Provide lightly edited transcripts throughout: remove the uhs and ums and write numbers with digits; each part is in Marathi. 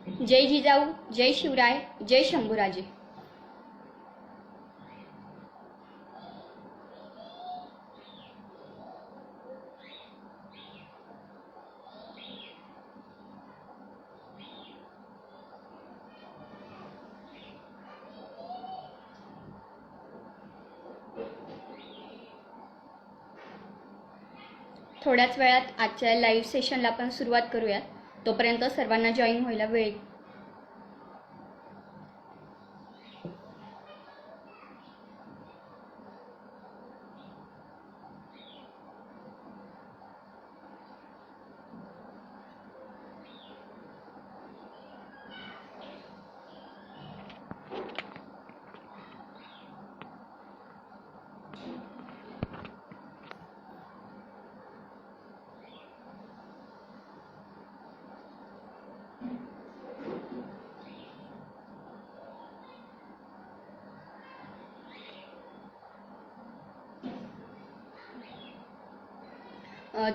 जय जिजाऊ, जय शिवराय, जय शंभूराजे। थोड्याच वेळात आजच्या लाईव्ह सेशनला आपण सुरुवात करूयात। तोपर्यंत सर्वांना जॉईन व्हायला वेळ।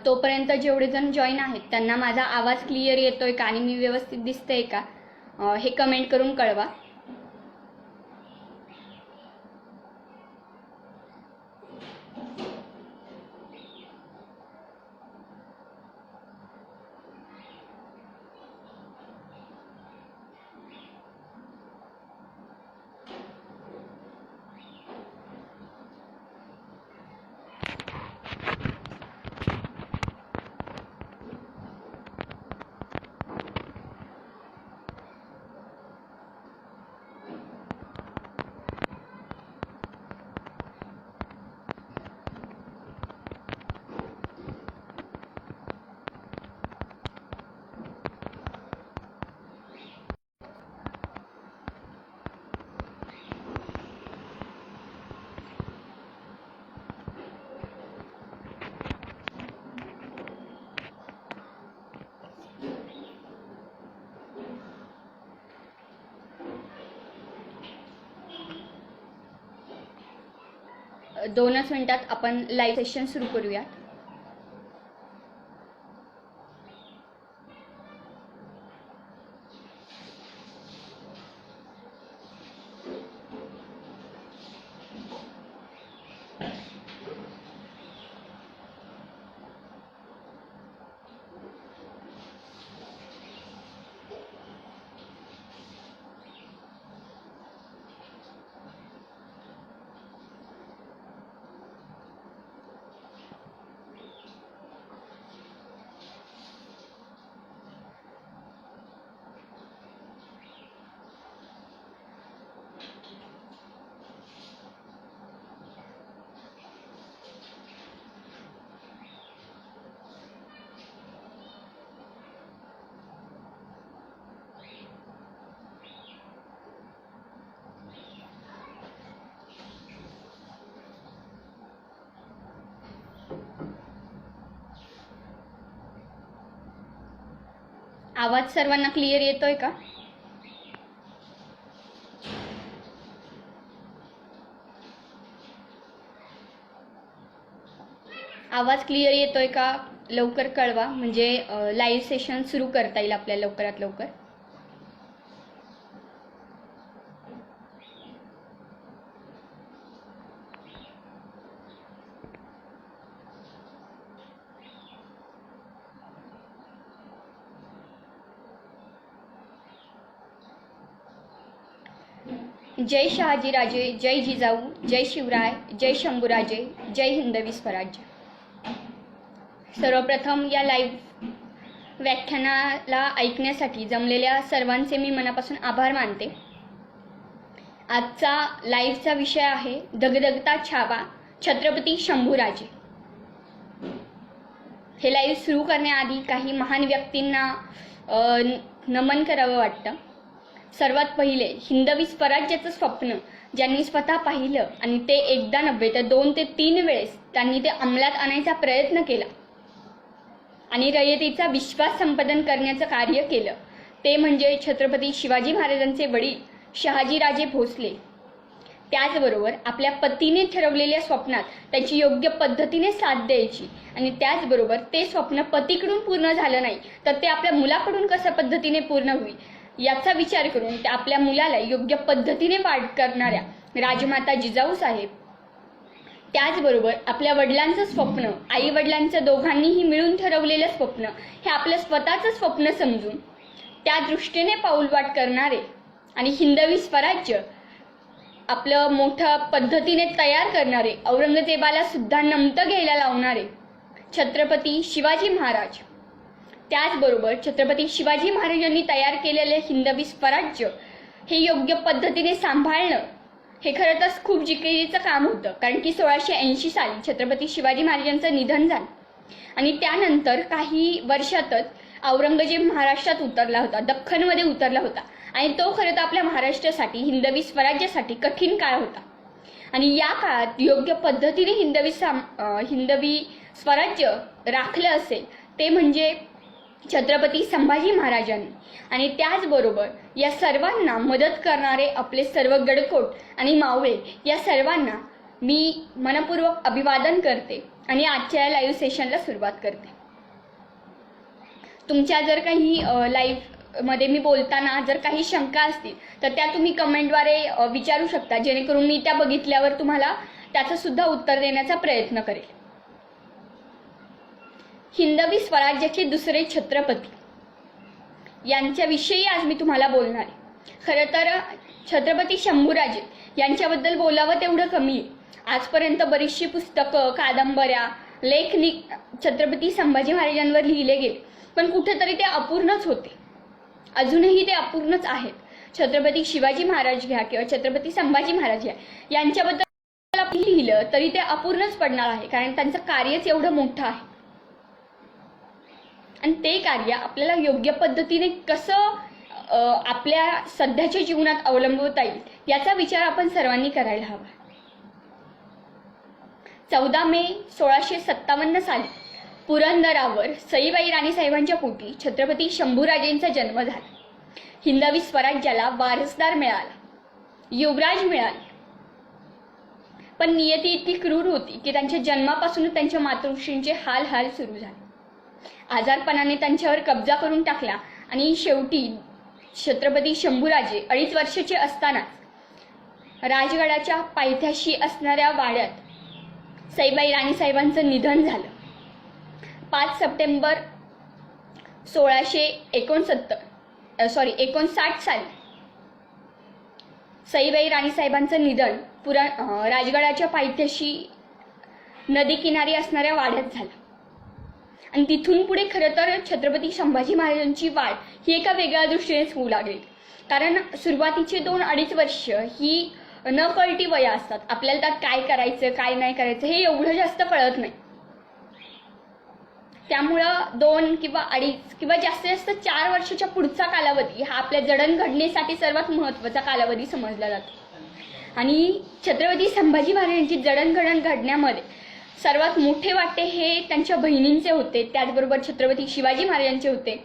तोपर्यंत जेवढे जण जॉईन आहेत त्यांना माझा आवाज क्लिअर येतोय का आणि मी व्यवस्थित दिसतेय का हे कमेंट करून कळवा। दोनच मिनिटात आपण लाईव्ह सेशन सुरू करूया। आवाज सर्वांना क्लिअर येतोय का? आवाज क्लिअर येतोय का? लवकर कळवा, म्हणजे लाईव्ह सेशन सुरू करता येईल आपल्याला लवकरात लवकर। जय शहाजीराजे, जय जिजाऊ, जय शिवराय, जय शंभूराजे, जय हिंदवी स्वराज्य। सर्वप्रथम या लाईव्ह व्याख्यानाला ऐकण्यासाठी जमलेल्या सर्वांचे मी मनापासून आभार मानते। आजचा लाईव्हचा विषय आहे धगधगता छावा छत्रपती शंभूराजे। हे लाईव्ह सुरू करण्याआधी काही महान व्यक्तींना नमन करावं वाटतं। सर्वात पहिले हिंदवी स्वराज्याचं स्वप्न ज्यांनी स्वतः पाहिलं आणि ते एकदा नव्हे तर 2 ते 3 वेळेस त्यांनी ते अंमलात आणायचा प्रयत्न केला आणि रयतेचा विश्वास संपादन करण्याचं कार्य केलं, ते म्हणजे छत्रपती शिवाजी महाराजांचे वडील शहाजीराजे भोसले। त्याचबरोबर आपल्या पतीने ठरवलेल्या स्वप्नात त्याची योग्य पद्धतीने साथ द्यायची आणि त्याचबरोबर ते स्वप्न पतीकडून पूर्ण झालं नाही तर ते आपल्या मुलाकडून कशा पद्धतीने पूर्ण होईल याचा विचार करून त्या आपल्या मुलाला योग्य पद्धतीने वाढ करणाऱ्या राजमाता जिजाऊ साहेब, त्याचबरोबर आपल्या वडिलांचं स्वप्न, आई वडिलांचं दोघांनीही मिळून ठरवलेलं स्वप्न हे आपलं स्वतःचं स्वप्न समजून त्या दृष्टीने पाऊलवाट करणारे आणि हिंदवी स्वराज्य आपलं मोठ्या पद्धतीने तयार करणारे, औरंगजेबाला सुद्धा नमतं घ्यायला लावणारे छत्रपती शिवाजी महाराज, त्याचबरोबर छत्रपती शिवाजी महाराजांनी तयार केलेले हिंदवी स्वराज्य हे योग्य पद्धतीने सांभाळणं हे खरं तर खूप जिकिरीचं काम होतं. कारण की 1680 साली छत्रपती शिवाजी महाराजांचं निधन झालं आणि त्यानंतर काही वर्षातच औरंगजेब महाराष्ट्रात उतरला होता, दख्खनमध्ये उतरला होता आणि तो खरं तर आपल्या महाराष्ट्रासाठी, हिंदवी स्वराज्यासाठी कठीण काळ होता. आणि या काळात योग्य पद्धतीने हिंदवी स्वराज्य राखलं असेल ते म्हणजे छत्रपती संभाजी महाराजांनी. आणि त्याचबरोबर या सर्वांना मदत करणारे आपले सर्व गडकोट आणि मावळे या सर्वांना मी मनपूर्वक अभिवादन करते आणि आजच्या लाईव्ह सेशनला सुरुवात करते. तुमच्या जर काही लाईव्हमध्ये मी बोलताना जर काही शंका असतील तर त्या तुम्ही कमेंटद्वारे विचारू शकता, जेणेकरून मी त्या बघितल्यावर तुम्हाला त्याचं सुद्धा उत्तर देण्याचा प्रयत्न करेल. हिंदवी स्वराज्याचे दुसरे छत्रपती यांच्याविषयी आज मी तुम्हाला बोलणार आहे. खरं तर छत्रपती शंभूराजे यांच्याबद्दल बोलावं तेवढं कमी आहे. आजपर्यंत बरीचशी पुस्तकं, कादंबऱ्या, लेख छत्रपती संभाजी महाराजांवर लिहिले गेले, पण कुठेतरी ते अपूर्णच होते. अजूनही ते अपूर्णच आहेत. छत्रपती शिवाजी महाराज घ्या किंवा छत्रपती संभाजी महाराज घ्या, यांच्याबद्दल आपण लिहिलं तरी ते अपूर्णच पडणार आहे, कारण त्यांचं कार्यच एवढं मोठं आहे. आणि ते कार्य आपल्याला योग्य पद्धतीने कसं आपल्या सध्याच्या जीवनात अवलंबवता येईल याचा विचार आपण सर्वांनी करायला हवा. 14 मे 1657 साली पुरंदरावर सईबाई राणीसाहेबांच्या पोटी छत्रपती शंभूराजेंचा जन्म झाला. हिंदवी स्वराज्याला वारसदार मिळाला, युवराज मिळाले. पण नियती इतकी क्रूर होती की त्यांच्या जन्मापासून त्यांच्या मातृश्रींचे हाल सुरू झाले. आजारपणाने त्यांच्यावर कब्जा करून टाकला आणि शेवटी छत्रपती शंभूराजे 2.5 वर्षाचे असताना राजगडाच्या पायथ्याशी असणाऱ्या वाड्यात सईबाई राणीसाहेबांचं निधन झालं. 5 सप्टेंबर 1659 साली सईबाई राणीसाहेबांचं निधन राजगडाच्या पायथ्याशी नदी किनारी असणाऱ्या वाड्यात झालं. आणि तिथून पुढे खरं तर छत्रपती संभाजी महाराजांची वाढ ही एका वेगळ्या दृष्टीनेच होऊ लागली. कारण सुरुवातीचे 2-2.5 वर्ष ही न कळती वय असतात. आपल्याला त्यात काय करायचं काय नाही करायचं हे एवढं जास्त कळत नाही. त्यामुळं 2 किंवा 2.5 किंवा जास्तीत जास्त 4 वर्षाच्या पुढचा कालावधी हा आपल्या जडणघडणीसाठी सर्वात महत्त्वाचा कालावधी समजला जातो. आणि छत्रपती संभाजी महाराजांची जडणघडण घडण्यामध्ये सर्वात मोठे वाटे हे त्यांच्या बहिणींचे होते, त्याचबरोबर छत्रपती शिवाजी महाराजांचे होते,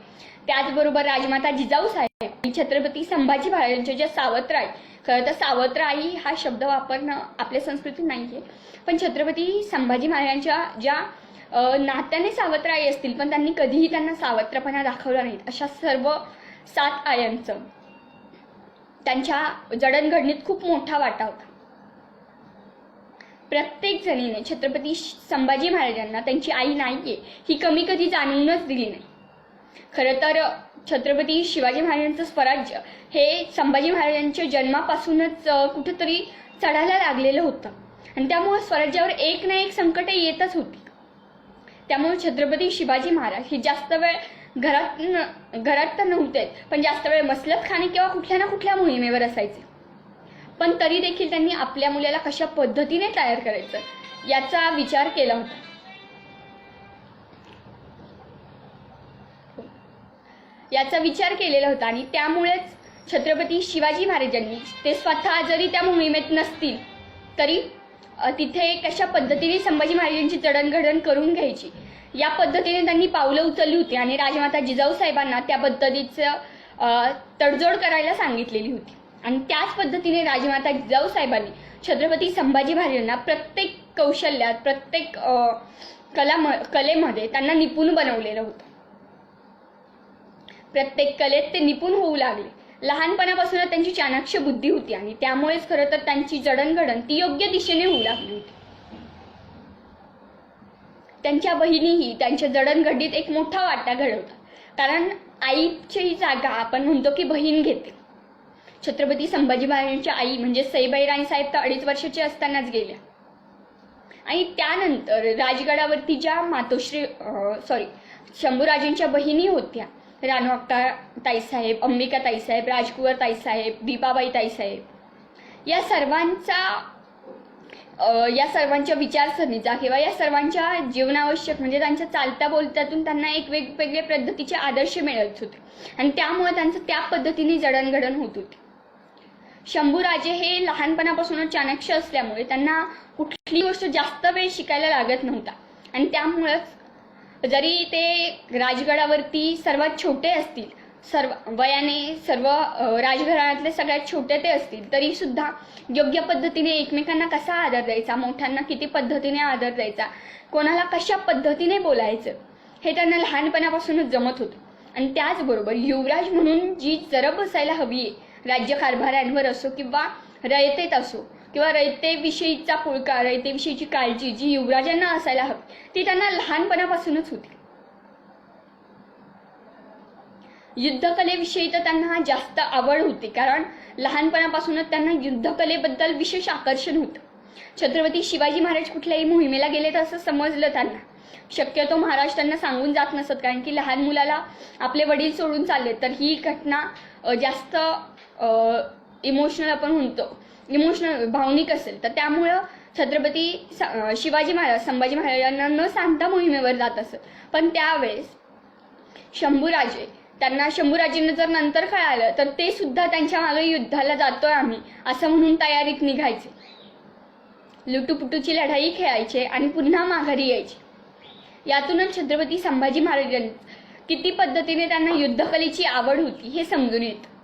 त्याचबरोबर राजमाता जिजाऊ साहेब आणि छत्रपती संभाजी महाराजांच्या ज्या सावत्र आई. खरं तर सावत्र आई हा शब्द वापरणं आपल्या संस्कृतीत नाहीये, पण छत्रपती संभाजी महाराजांच्या ज्या नात्याने सावत्र आई असतील पण त्यांनी कधीही त्यांना सावत्रपणा दाखवला नाही, अशा सर्व 7 आयांचं त्यांच्या जडणघडणीत खूप मोठा वाटा होता. प्रत्येक जणीने छत्रपती संभाजी महाराजांना त्यांची आई नाहीये ही कमी कधी जाणवूनच दिली नाही. खरं तर छत्रपती शिवाजी महाराजांचं स्वराज्य हे संभाजी महाराजांच्या जन्मापासूनच कुठेतरी चढायला लागलेलं होतं आणि त्यामुळे स्वराज्यावर एक ना एक संकट येतच होती. त्यामुळे छत्रपती शिवाजी महाराज हे जास्त वेळ घरात तर नव्हते, पण जास्त वेळ मसलतखाने किंवा कुठल्या ना कुठल्या मोहिमेवर असायचे. पण तरी देखील त्यांनी आपल्या मुलाला कशा पद्धतीने तयार करायचं याचा विचार केला होता. याचा विचार केलेला होता आणि त्यामुळेच छत्रपती शिवाजी महाराजांनी ते स्वतः जरी त्या मोहिमेत नसतील तरी तिथे कशा पद्धतीने संभाजी महाराजांची जडणघडण करून घ्यायची या पद्धतीने त्यांनी पावलं उचलली होती आणि राजमाता जिजाऊ साहेबांना त्या पद्धतीचं तडजोड करायला सांगितलेली होती. आणि त्याच पद्धतीने राजमाता जिजाऊ साहेबांनी छत्रपती संभाजी महाराजांना प्रत्येक कौशल्यात, प्रत्येक कलेमध्ये त्यांना निपुण बनवलेलं होतं. प्रत्येक कलेत ते निपुण होऊ लागले. लहानपणापासूनच त्यांची चाणाक्ष बुद्धी होती आणि त्यामुळेच खरं तर त्यांची जडणघडण ती योग्य दिशेने होऊ लागली होती. त्यांच्या बहिणीही त्यांच्या जडणघडणीत एक मोठा वाटा घडवतात, कारण आईची जागा आपण म्हणतो की बहीण घेते. छत्रपती संभाजी महाराजांच्या आई म्हणजे सईबाई राणीसाहेब तर 2.5 वर्षाचे असतानाच गेल्या आणि त्यानंतर राजगडावरती ज्या शंभूराजेंच्या बहिणी होत्या, राणू अक्का ताईसाहेब, अंबिका ताईसाहेब, राजकुंवर ताईसाहेब, दीपाबाई ताईसाहेब, या सर्वांच्या विचारसरणीचा किंवा या सर्वांच्या जीवनावश्यक म्हणजे त्यांच्या चालत्या बोलत्यातून त्यांना एक वेगवेगळे पद्धतीचे आदर्श मिळत होते आणि त्यामुळे त्यांचं त्या पद्धतीने जडणघडण होत होती. शंभूराजे हे लहानपणापासूनच चाणक्य असल्यामुळे त्यांना कुठली गोष्ट जास्त वेळ शिकायला लागत नव्हता आणि त्यामुळेच जरी ते राजगडावरती सर्वात छोटे असतील, वयाने सर्व राजघराण्यातले सगळ्यात छोटे ते असतील, तरी सुद्धा योग्य पद्धतीने एकमेकांना कसा आदर द्यायचा, मोठ्यांना किती पद्धतीने आदर द्यायचा, कोणाला कशा पद्धतीने बोलायचं हे त्यांना लहानपणापासूनच जमत होतं. आणि त्याचबरोबर युवराज म्हणून जी जरब असायला हवी आहे राज्यकारभाऱ्यांवर असो किंवा रयतेत असो किंवा रयतेविषयीचा पुळका, रयतेविषयीची काळजी जी युवराजांना असायला हवी ती त्यांना लहानपणापासूनच होती. युद्धकलेविषयी तर त्यांना जास्त आवड होती, कारण लहानपणापासूनच त्यांना युद्धकलेबद्दल विशेष आकर्षण होतं. छत्रपती शिवाजी महाराज कुठल्याही मोहिमेला गेले तर असं समजलं त्यांना. शक्यतो महाराज त्यांना सांगून जात नसत, कारण की लहान मुलाला आपले वडील सोडून चालले तर ही घटना जास्त इमोशनल आपण म्हणतो, इमोशनल भावनिक असेल, तर त्यामुळं छत्रपती शिवाजी महाराज संभाजी महाराजांना न सांगता मोहिमेवर जात असत. पण त्यावेळेस शंभूराजेंना जर नंतर कळालं तर ते सुद्धा त्यांच्या मागे युद्धाला जातोय आम्ही असं म्हणून तयारीत निघायचे. लुटूपुटूची लढाई खेळायचे आणि पुन्हा माघारी यायचे. यातूनच छत्रपती संभाजी महाराजांनी किती पद्धतीने त्यांना युद्धकलेची आवड होती हे समजून येतं.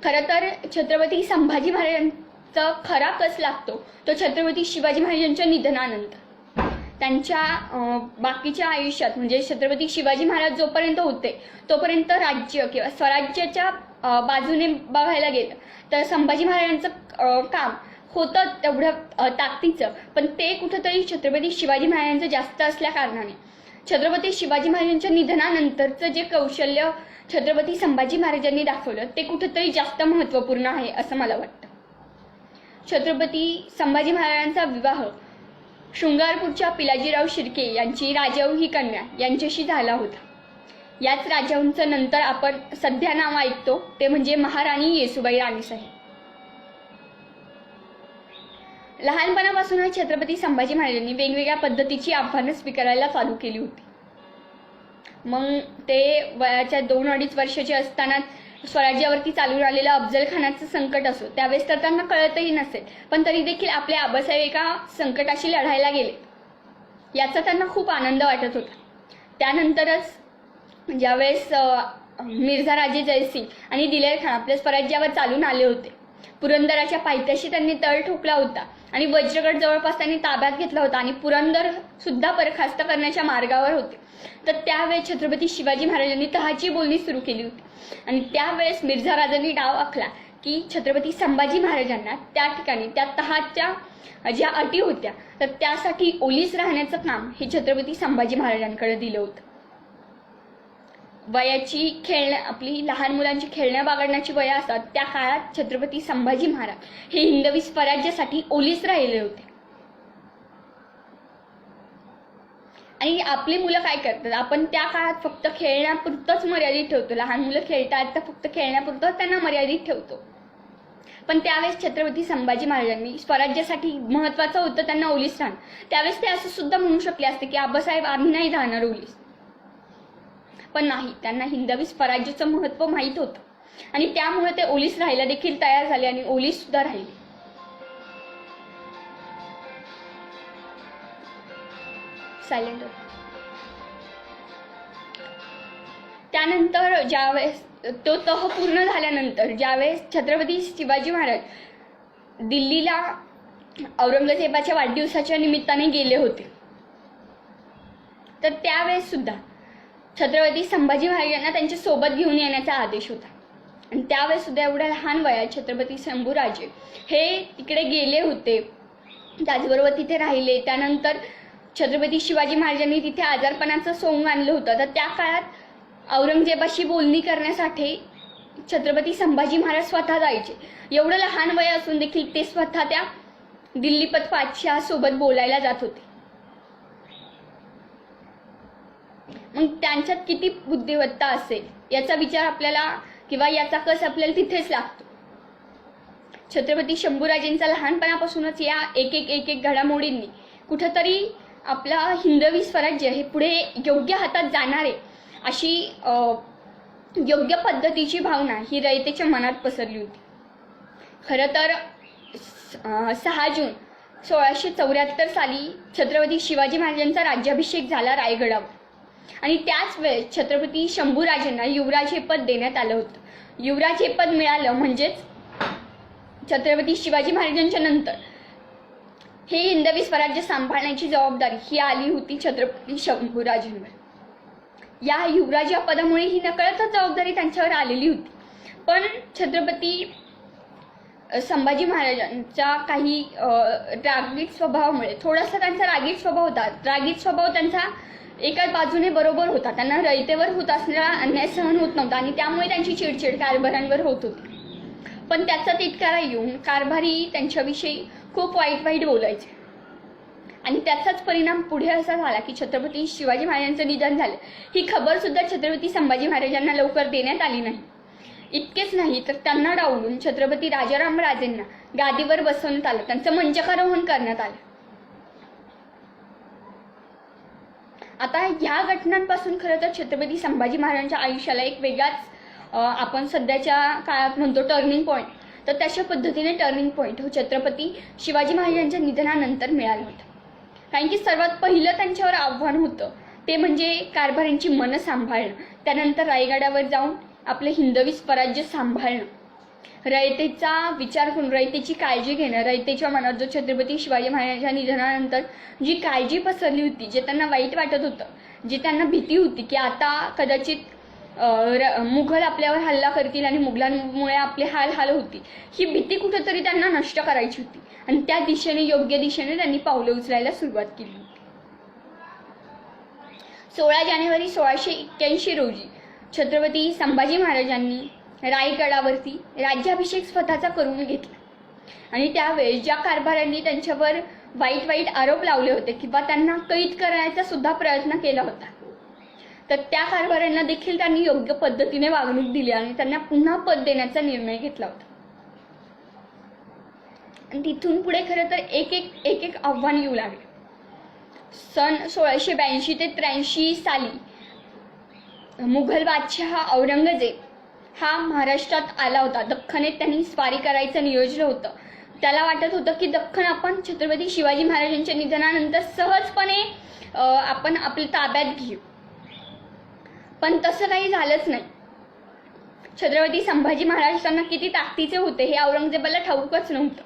खरं तर छत्रपती संभाजी महाराजांचा खरा कस लागतो तो छत्रपती शिवाजी महाराजांच्या निधनानंतर. त्यांच्या बाकीच्या आयुष्यात म्हणजे छत्रपती शिवाजी महाराज जोपर्यंत होते तोपर्यंत राज्य किंवा स्वराज्याच्या बाजूने बघायला गेलं तर संभाजी महाराजांचं काम होतं तेवढं ताकदीचं, पण ते कुठंतरी छत्रपती शिवाजी महाराजांचं जास्त असल्या कारणाने छत्रपती शिवाजी महाराजांच्या निधनानंतरचं जे कौशल्य छत्रपती संभाजी महाराजांनी दाखवलं ते कुठंतरी जास्त महत्त्वपूर्ण आहे असं मला वाटतं. छत्रपती संभाजी महाराजांचा विवाह शृंगारपूरच्या पिलाजीराव शिर्के यांची राजाऊ ही कन्या यांच्याशी झाला होता. याच राजाऊंचं नंतर आपण सध्या नाव ऐकतो ते म्हणजे महाराणी येसूबाई राणीसाहेब. लहानपणापासूनच छत्रपती संभाजी महाराजांनी वेगवेगळ्या पद्धतीची आव्हानं स्वीकारायला चालू केली होती. मग ते वयाच्या 2-2.5 वर्षाचे असताना स्वराज्यावरती चालून आलेलं अफजल खानाचं संकट असो त्यावेळेस तर त्यांना कळतही नसेल, पण तरी देखील आपले आबासाहेब एका संकटाशी लढायला गेले याचा त्यांना खूप आनंद वाटत होता. त्यानंतरच ज्यावेळेस मिर्झा राजे जयसिंग आणि दिलेर खान आपल्या स्वराज्यावर चालून आले होते, पुरंदराच्या पायथ्याशी त्यांनी तळ ठोकला होता आणि वज्रगड जवळपास त्यांनी ताब्यात घेतला होता आणि पुरंदर सुद्धा बरखास्त करण्याच्या मार्गावर होते, तर त्यावेळेस छत्रपती शिवाजी महाराजांनी तहाची बोलणी सुरू केली होती आणि त्यावेळेस मिर्झा राजांनी डाव आखला की छत्रपती संभाजी महाराजांना त्या ठिकाणी त्या तहाच्या ज्या अटी होत्या तर त्यासाठी ओलीस राहण्याचं काम हे छत्रपती संभाजी महाराजांकडे दिलं होतं. आपली लहान मुलांची खेळण्या बागडण्याची वया असतात त्या काळात छत्रपती संभाजी महाराज हे हिंदवी स्वराज्यासाठी ओलीस राहिले होते. आणि आपली मुलं काय करतात, आपण त्या काळात फक्त खेळण्यापुरतंच मर्यादित ठेवतो. लहान मुलं खेळतात तर फक्त खेळण्यापुरतंच त्यांना मर्यादित ठेवतो, पण त्यावेळेस छत्रपती संभाजी महाराजांनी स्वराज्यासाठी महत्त्वाचं होतं त्यांना ओलीस राहणं. त्यावेळेस ते असं सुद्धा म्हणू शकले असते की आबासाहेब आम्ही नाही राहणार ओलीस, पण नाही, त्यांना हिंदवी स्वराज्याचं महत्त्व माहीत होतं आणि त्यामुळे ते ओलीस राहायला देखील तयार झाले आणि ओलीस सुद्धा राहिले. सायलेंट. त्यानंतर ज्यावेळेस तो तह पूर्ण झाल्यानंतर ज्यावेळेस छत्रपती शिवाजी महाराज दिल्लीला छत्रपती संभाजी महाराजांना त्यांच्या सोबत घेऊन येण्याचा आदेश होता. आणि त्यावेळेस सुद्धा एवढ्या लहान वयात छत्रपती शंभूराजे हे तिकडे गेले होते, त्याचबरोबर तिथे राहिले. त्यानंतर छत्रपती शिवाजी महाराजांनी तिथे आजारपणाचं सोंग आणलं होतं. तर त्या काळात औरंगजेबाशी बोलणी करण्यासाठी छत्रपती संभाजी महाराज स्वतः जायचे. एवढं लहान वय असून देखील ते स्वतः त्या दिल्लीपत पातशाह सोबत बोलायला जात होते. मग त्यांच्यात किती बुद्धिमत्ता असेल याचा विचार आपल्याला किंवा याचा कस आपल्याला तिथेच लागतो. छत्रपती शंभूराजेंचा लहानपणापासूनच या एक एक घडामोडींनी कुठंतरी आपला हिंदवी स्वराज्य हे पुढे योग्य हातात जाणारे अशी योग्य पद्धतीची भावना ही रयतेच्या मनात पसरली होती. खरं तर 6 जून 1674 साली छत्रपती शिवाजी महाराजांचा राज्याभिषेक झाला रायगडावर. आणि त्याच वेळेस छत्रपती शंभूराजेंना युवराज हे पद देण्यात आलं होतं. युवराज हे पद मिळालं म्हणजेच छत्रपती शिवाजी महाराजांच्या नंतर हे हिंदवी स्वराज्य सांभाळण्याची जबाबदारी ही आली होती छत्रपती शंभूराजेंवर. या युवराज या पदामुळे ही नकळतच जबाबदारी त्यांच्यावर आलेली होती. पण छत्रपती संभाजी महाराजांचा काही रागीट स्वभावामुळे, थोडासा त्यांचा रागीट स्वभाव होता. रागीट स्वभाव त्यांचा एका बाजूने बरोबर होता. त्यांना रयतेवर होत असलेला अन्याय सहन होत नव्हता आणि त्यामुळे त्यांची चिडचिड कारभारांवर होत होती. पण त्याचा तिटकारा येऊन कारभारी त्यांच्याविषयी खूप वाईट बोलायचे. आणि त्याचाच परिणाम पुढे असा झाला की छत्रपती शिवाजी महाराजांचं निधन झालं. ही खबर सुद्धा छत्रपती संभाजी महाराजांना लवकर देण्यात आली नाही. इतकेच नाही तर त्यांना डावलून छत्रपती राजाराम राजेंना गादीवर बसवण्यात आलं, त्यांचं मंचकारोहण करण्यात आलं. आता ह्या घटनांपासून खरं तर छत्रपती संभाजी महाराजांच्या आयुष्याला एक वेगळाच आपण सध्याच्या काळात म्हणतो टर्निंग पॉईंट, तर तशा पद्धतीने टर्निंग पॉईंट छत्रपती शिवाजी महाराजांच्या निधनानंतर मिळालं होतं. कारण की सर्वात पहिलं त्यांच्यावर आव्हान होतं ते म्हणजे कारभाऱ्यांची मनं सांभाळणं, त्यानंतर रायगडावर जाऊन आपले हिंदवी स्वराज्य सांभाळणं, रयतेचा विचार करून रयतेची काळजी घेणं. रयतेच्या मनात जो छत्रपती शिवाजी महाराजांच्या निधनानंतर जी काळजी पसरली होती, जे त्यांना वाईट वाटत होतं, जी त्यांना भीती होती की आता कदाचित मुघल आपल्यावर हल्ला करतील आणि मुघलांमुळे आपले हाल होतील, ही भीती कुठेतरी त्यांना नष्ट करायची होती. आणि त्या दिशेने योग्य दिशेने त्यांनी पावलं उचलायला सुरुवात केली. 16 जानेवारी 1681 रोजी छत्रपती संभाजी महाराजांनी रायगडावरती राज्याभिषेक स्वतःचा करून घेतला. आणि त्यावेळेस ज्या कारभाऱ्यांनी त्यांच्यावर वाईट आरोप लावले होते किंवा त्यांना कैद करण्याचा सुद्धा प्रयत्न केला होता, तर त्या कारभाऱ्यांना देखील त्यांनी योग्य पद्धतीने वागणूक दिली आणि त्यांना पुन्हा पद देण्याचा निर्णय घेतला होता. आणि तिथून पुढे खरं तर एक आव्हान येऊ लागले. सन 1682 ते 83 साली मुघल बादशाह औरंगजेब हा महाराष्ट्रात आला होता. दख्खनेत त्यांनी स्वारी करायचं नियोजन होतं. त्याला वाटत होतं की दख्खन आपण छत्रपती शिवाजी महाराजांच्या निधनानंतर सहजपणे आपण आपल्या ताब्यात घेऊ. पण तसं काही झालंच नाही. छत्रपती संभाजी महाराज त्यांना किती ताकदीचे होते हे औरंगजेबाला ठाऊकच नव्हतं.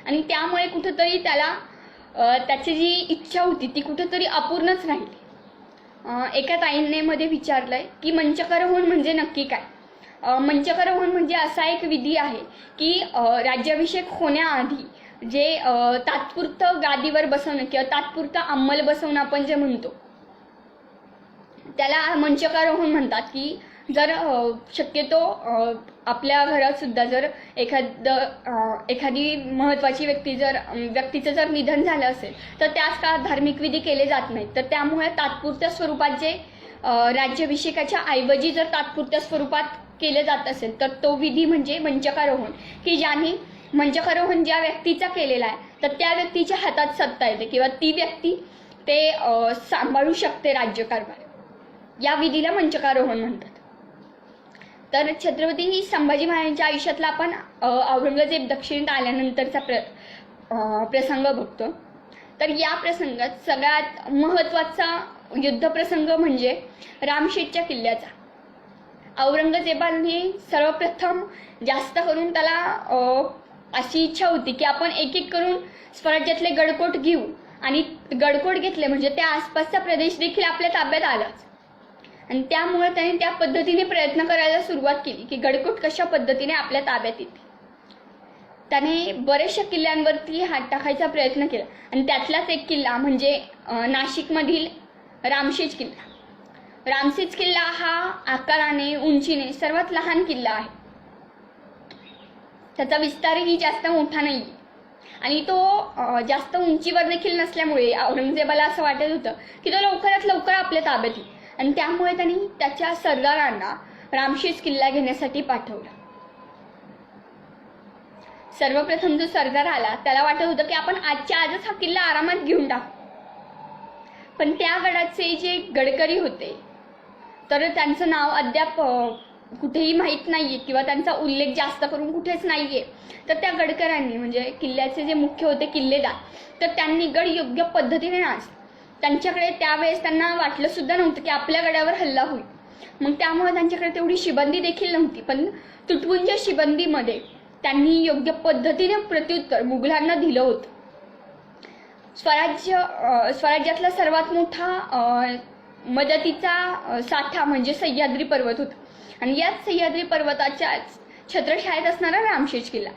आणि त्यामुळे कुठंतरी त्याला त्याची जी इच्छा होती ती कुठंतरी अपूर्णच राहिली. एका ताईंने मध्ये विचारलंय की मंचकारोहण म्हणजे नक्की काय. मंचकारोहण म्हणजे असा एक विधी आहे की राज्याभिषेक होण्याआधी जे तात्पुरतं गादीवर बसवणं किंवा तात्पुरतं अंमल बसवणं आपण जे म्हणतो त्याला मंचकारोहण म्हणतात. की जर शक्यतो आपल्या घरात सुद्धा जर एखादी महत्त्वाची व्यक्तीचं जर निधन झालं असेल तर त्याच काळात धार्मिक विधी केले जात नाहीत. तर त्यामुळे तात्पुरत्या स्वरूपात जे राज्याभिषेकाच्या ऐवजी जर तात्पुरत्या स्वरूपात केले जात असेल तर तो विधी म्हणजे मंचकारोहण, की ज्याने मंचकारोहण ज्या व्यक्तीचा केलेला आहे तर त्या व्यक्तीच्या हातात सत्ता येते किंवा ती व्यक्ती ते सांभाळू शकते राज्यकारभार. या विधीला मंचकारोहण म्हणतात. तर छत्रपती संभाजी महाराजांच्या आयुष्यातला आपण औरंगजेब दक्षिणेत आल्यानंतरचा प्रसंग बघतो. तर या प्रसंगात सगळ्यात महत्त्वाचा युद्धप्रसंग म्हणजे रामशेठच्या किल्ल्याचा. औरंगजेबाने सर्वप्रथम जास्त करून त्याला अशी इच्छा होती की आपण एक करून स्वराज्यातले गडकोट घेऊ आणि गडकोट घेतले म्हणजे त्या आसपासचा प्रदेश देखील आपल्या ताब्यात आलाच. आणि त्यामुळे त्याने त्या पद्धतीने प्रयत्न करायला सुरुवात केली की गडकोट कशा पद्धतीने आपल्या ताब्यात येते. त्याने बऱ्याचशा किल्ल्यांवरती हात टाकायचा प्रयत्न केला आणि त्यातलाच एक किल्ला म्हणजे नाशिकमधील रामशेज किल्ला. रामशेज किल्ला हा आकाराने उंचीने सर्वात लहान किल्ला आहे. त्याचा विस्तारही जास्त मोठा नाही आणि तो जास्त उंचीवर देखील नसल्यामुळे औरंगजेबाला असं वाटत होतं की तो लवकरात लवकर आपल्या ताब्यात येईल आणि त्यामुळे त्यांनी त्याच्या सरदारांना रामशेज किल्ला घेण्यासाठी पाठवलं. सर्वप्रथम जो सरदार आला त्याला वाटत होतं की आपण आजच्या आजच हा किल्ला आरामात घेऊन टाकू, पण त्या गडाचे जे गडकरी होते तर त्यांचं नाव अद्याप कुठेही माहीत नाहीये किंवा त्यांचा उल्लेख जास्त करून कुठेच नाहीये. तर त्या गडकऱ्यांनी म्हणजे किल्ल्याचे जे मुख्य होते किल्लेदार, तर त्यांनी गड योग्य पद्धतीने त्यांच्याकडे त्यावेळेस त्यांना वाटलं सुद्धा नव्हतं की आपल्या गडावर हल्ला होईल. मग त्यामुळे त्यांच्याकडे तेवढी शिबंदी देखील नव्हती, पण तुटपुंज्या शिबंदीमध्ये त्यांनी योग्य पद्धतीने प्रत्युत्तर मुघलांना दिलं होतं. स्वराज्यातला सर्वात मोठा मदतीचा साठा म्हणजे सह्याद्री पर्वत होता आणि याच सह्याद्री पर्वताच्या छत्रछायेत असणारा रामशेज किल्ला.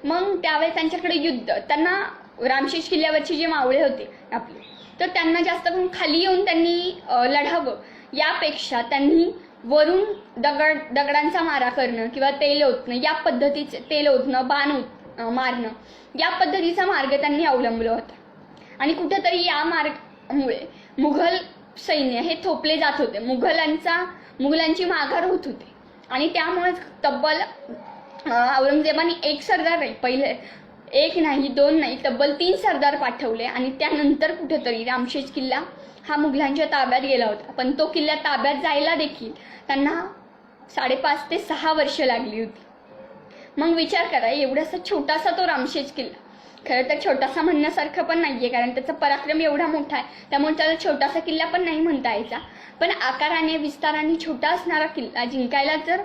मग त्यावेळेस त्यांच्याकडे युद्ध, त्यांना रामशेज किल्ल्यावरचे जे मावळे होते आपले, तर त्यांना जास्त करून खाली येऊन त्यांनी लढावं यापेक्षा त्यांनी वरून दगडांचा मारा करणं किंवा तेल ओतणं या पद्धतीचे, तेल ओतणं, बाण मारणं या पद्धतीचा मार्ग त्यांनी अवलंबला होता. आणि कुठेतरी या मार्गामुळे मुघल सैन्य हे थोपले जात होते, मुघलांची माघार होत होती आणि त्यामुळे तब्बल औरंगजेबाने एक सरदार नाही, पहिले एक नाही, दोन नाही, तब्बल 3 सरदार पाठवले आणि त्यानंतर कुठेतरी रामशेज किल्ला हा मुघलांच्या ताब्यात गेला होता. पण तो किल्ला ताब्यात जायला देखील त्यांना 5.5 ते 6 वर्ष लागली होती. मग विचार करा, एवढासा छोटासा तो रामशेज किल्ला, खरं तर छोटासा म्हणण्यासारखं पण नाहीये कारण त्याचा पराक्रम एवढा मोठा आहे, त्यामुळे त्याला छोटासा किल्ला पण नाही म्हणता यायचा. पण आकाराने विस्ताराने छोटा असणारा किल्ला जिंकायला जर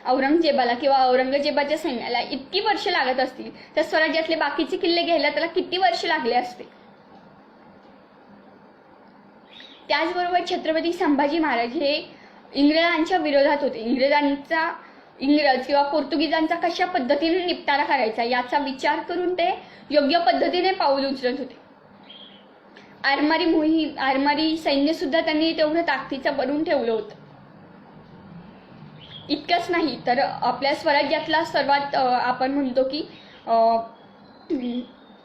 औरंगजेबाला किंवा औरंगजेबाच्या सैन्याला इतकी वर्ष लागत असतील तर स्वराज्यातले बाकीचे किल्ले घ्यायला त्याला किती वर्ष लागले असते. त्याचबरोबर छत्रपती संभाजी महाराज हे इंग्रजांच्या विरोधात होते. इंग्रज किंवा पोर्तुगीजांचा कशा पद्धतीने निपटारा करायचा याचा विचार करून ते योग्य पद्धतीने पाऊल उचलत होते. आरमारी सैन्य सुद्धा त्यांनी तेवढं ताकदीचं बनवून ठेवलं होतं. इतकंच नाही तर आपल्या स्वराज्यातला सर्वात आपण म्हणतो की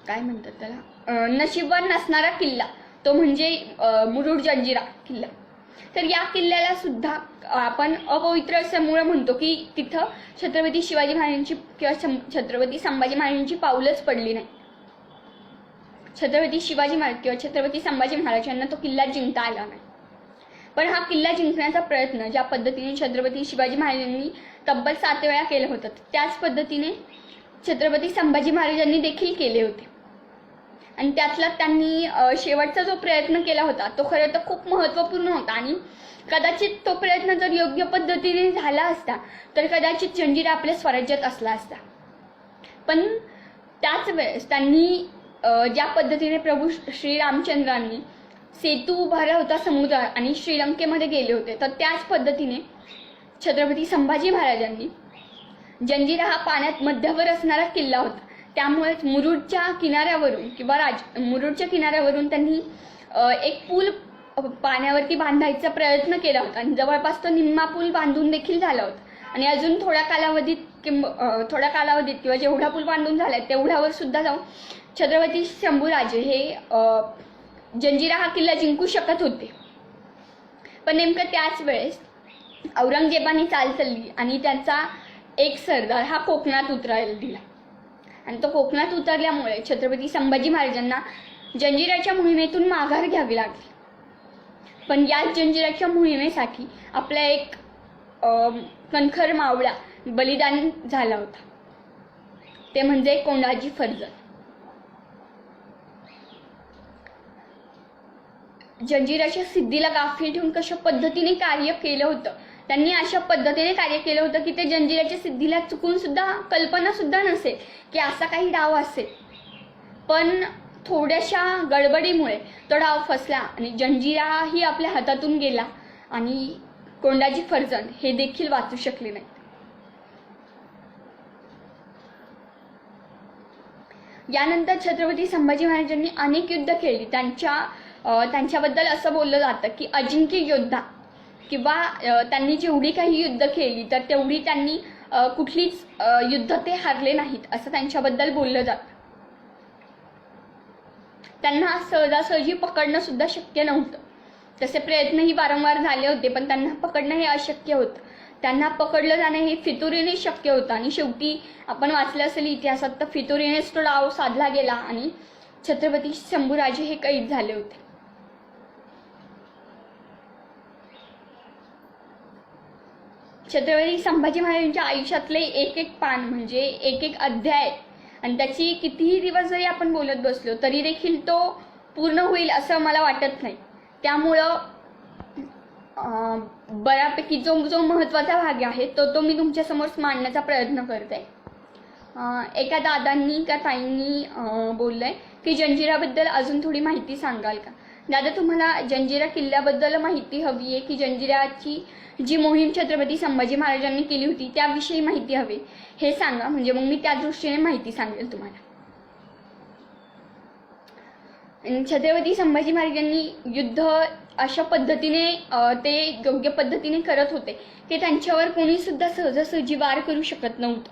काय म्हणतात त्याला, नशीबवान नसणारा किल्ला तो म्हणजे मुरुड जंजिरा किल्ला. तर या किल्ल्याला सुद्धा आपण अपवित्र असल्यामुळे म्हणतो की तिथं छत्रपती शिवाजी महाराजांची किंवा छत्रपती संभाजी महाराजांची पाऊलच पडली नाही. छत्रपती शिवाजी महाराज किंवा छत्रपती संभाजी महाराज यांना तो किल्ला जिंकता आला नाही. पण हा किल्ला जिंकण्याचा प्रयत्न ज्या पद्धतीने छत्रपती शिवाजी महाराजांनी तब्बल 7 वेळा केलं होतं, त्याच पद्धतीने छत्रपती संभाजी महाराजांनी देखील केले होते. आणि त्यातला त्यांनी शेवटचा जो प्रयत्न केला होता तो खरं तर खूप महत्त्वपूर्ण होता आणि कदाचित तो प्रयत्न जर योग्य पद्धतीने झाला असता तर कदाचित जंजिरा आपल्या स्वराज्यात असला असता. पण त्याच वेळेस त्यांनी ज्या पद्धतीने प्रभू श्रीरामचंद्रांनी सेतू उभारला होता समुद्रात आणि श्रीलंकेमध्ये गेले होते, तर त्याच पद्धतीने छत्रपती संभाजी महाराजांनी जंजिरा हा पाण्यात मध्यावर असणारा किल्ला होता, त्यामुळेच मुरुडच्या किनाऱ्यावरून त्यांनी एक पूल पाण्यावरती बांधायचा प्रयत्न केला होता आणि जवळपास तो निम्मा पूल बांधून देखील झाला होता. आणि अजून थोड्या कालावधीत किंवा जेवढा पूल बांधून झालाय तेवढ्यावर सुद्धा जाऊन छत्रपती शंभूराजे हे जंजिरा हा किल्ला जिंकू शकत होते. पण नेमकं त्याच वेळेस औरंगजेबाने चाल चालली आणि त्यांचा एक सरदार हा कोकणात उतरायला दिला आणि तो कोकणात उतरल्यामुळे छत्रपती संभाजी महाराजांना जंजिराच्या मोहिमेतून माघार घ्यावी लागली. पण याच जंजिराच्या मोहिमेसाठी आपला एक कणखर मावळा बलिदान झाला होता, ते म्हणजे कोंडाजी फर्जंद. जंजिराच्या सिद्धीला गाफील ठेवून कशा पद्धतीने कार्य केलं होतं, त्यांनी अशा पद्धतीने कार्य केलं होतं की ते जंजिराच्या सिद्धीला चुकून सुद्धा कल्पना सुद्धा नसेल की असा काही डाव असेल. पण थोड्याशा गडबडीमुळे तो डाव फसला आणि जंजिराही आपल्या हातातून गेला आणि कोंडाजी फर्जंद हे देखील वाचू शकले नाहीत. यानंतर छत्रपती संभाजी महाराजांनी अनेक युद्ध खेळली. त्यांच्याबद्दल असं बोललं जातं की अजिंक्य योद्धा, किंवा त्यांनी जेवढी काही युद्ध खेळली तर तेवढी त्यांनी कुठलीच युद्ध ते हारले नाहीत असं त्यांच्याबद्दल बोललं जातं. त्यांना सहजासहजी पकडणं सुद्धा शक्य नव्हतं. तसे प्रयत्नही वारंवार झाले होते, पण त्यांना पकडणं हे अशक्य होतं. त्यांना पकडलं जाणं हे फितुरीने शक्य होतं आणि शेवटी आपण वाचलं असेल इतिहासात तर फितुरीनेच तो डाव साधला गेला आणि छत्रपती शंभूराजे हे कैद झाले होते. छत्रपती संभाजी महाराजांच्या आयुष्यातले एक एक पान म्हणजे एक एक अध्याय आणि त्याची कितीही दिवस जरी आपण बोलत बसलो तरी देखील तो पूर्ण होईल असं मला वाटत नाही. त्यामुळं बऱ्यापैकी जो महत्त्वाचा भाग आहे तो मी तुमच्यासमोर मांडण्याचा प्रयत्न करते. एका दादांनी का ताईंनी बोललंय की जंजिराबद्दल अजून थोडी माहिती सांगाल का. दादा, तुम्हाला जंजिरा किल्ल्याबद्दल माहिती हवी आहे की जंजिराची जी मोहीम छत्रपती संभाजी महाराजांनी केली होती त्याविषयी माहिती हवी हे सांगा, म्हणजे मग मी त्या दृष्टीने माहिती सांगेल तुम्हाला. छत्रपती संभाजी महाराजांनी युद्ध अशा पद्धतीने ते योग्य पद्धतीने करत होते की त्यांच्यावर कोणी सुद्धा सहजासहजी वार करू शकत नव्हतं.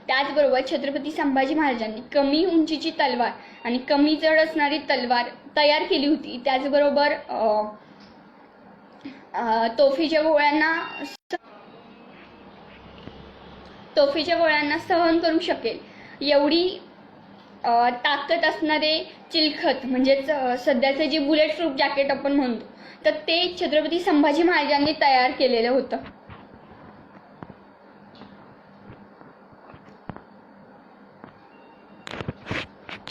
त्याचबरोबर छत्रपती संभाजी महाराजांनी कमी उंचीची तलवार आणि कमी जड असणारी तलवार तयार केली होती. त्याचबरोबर तोफीच्या गोळ्यांना सहन करू शकेल एवढी ताकद असणारे चिलखत म्हणजेच सध्याचे जे बुलेट प्रूफ जॅकेट आपण म्हणतो तर ते छत्रपती संभाजी महाराजांनी तयार केलेलं होतं.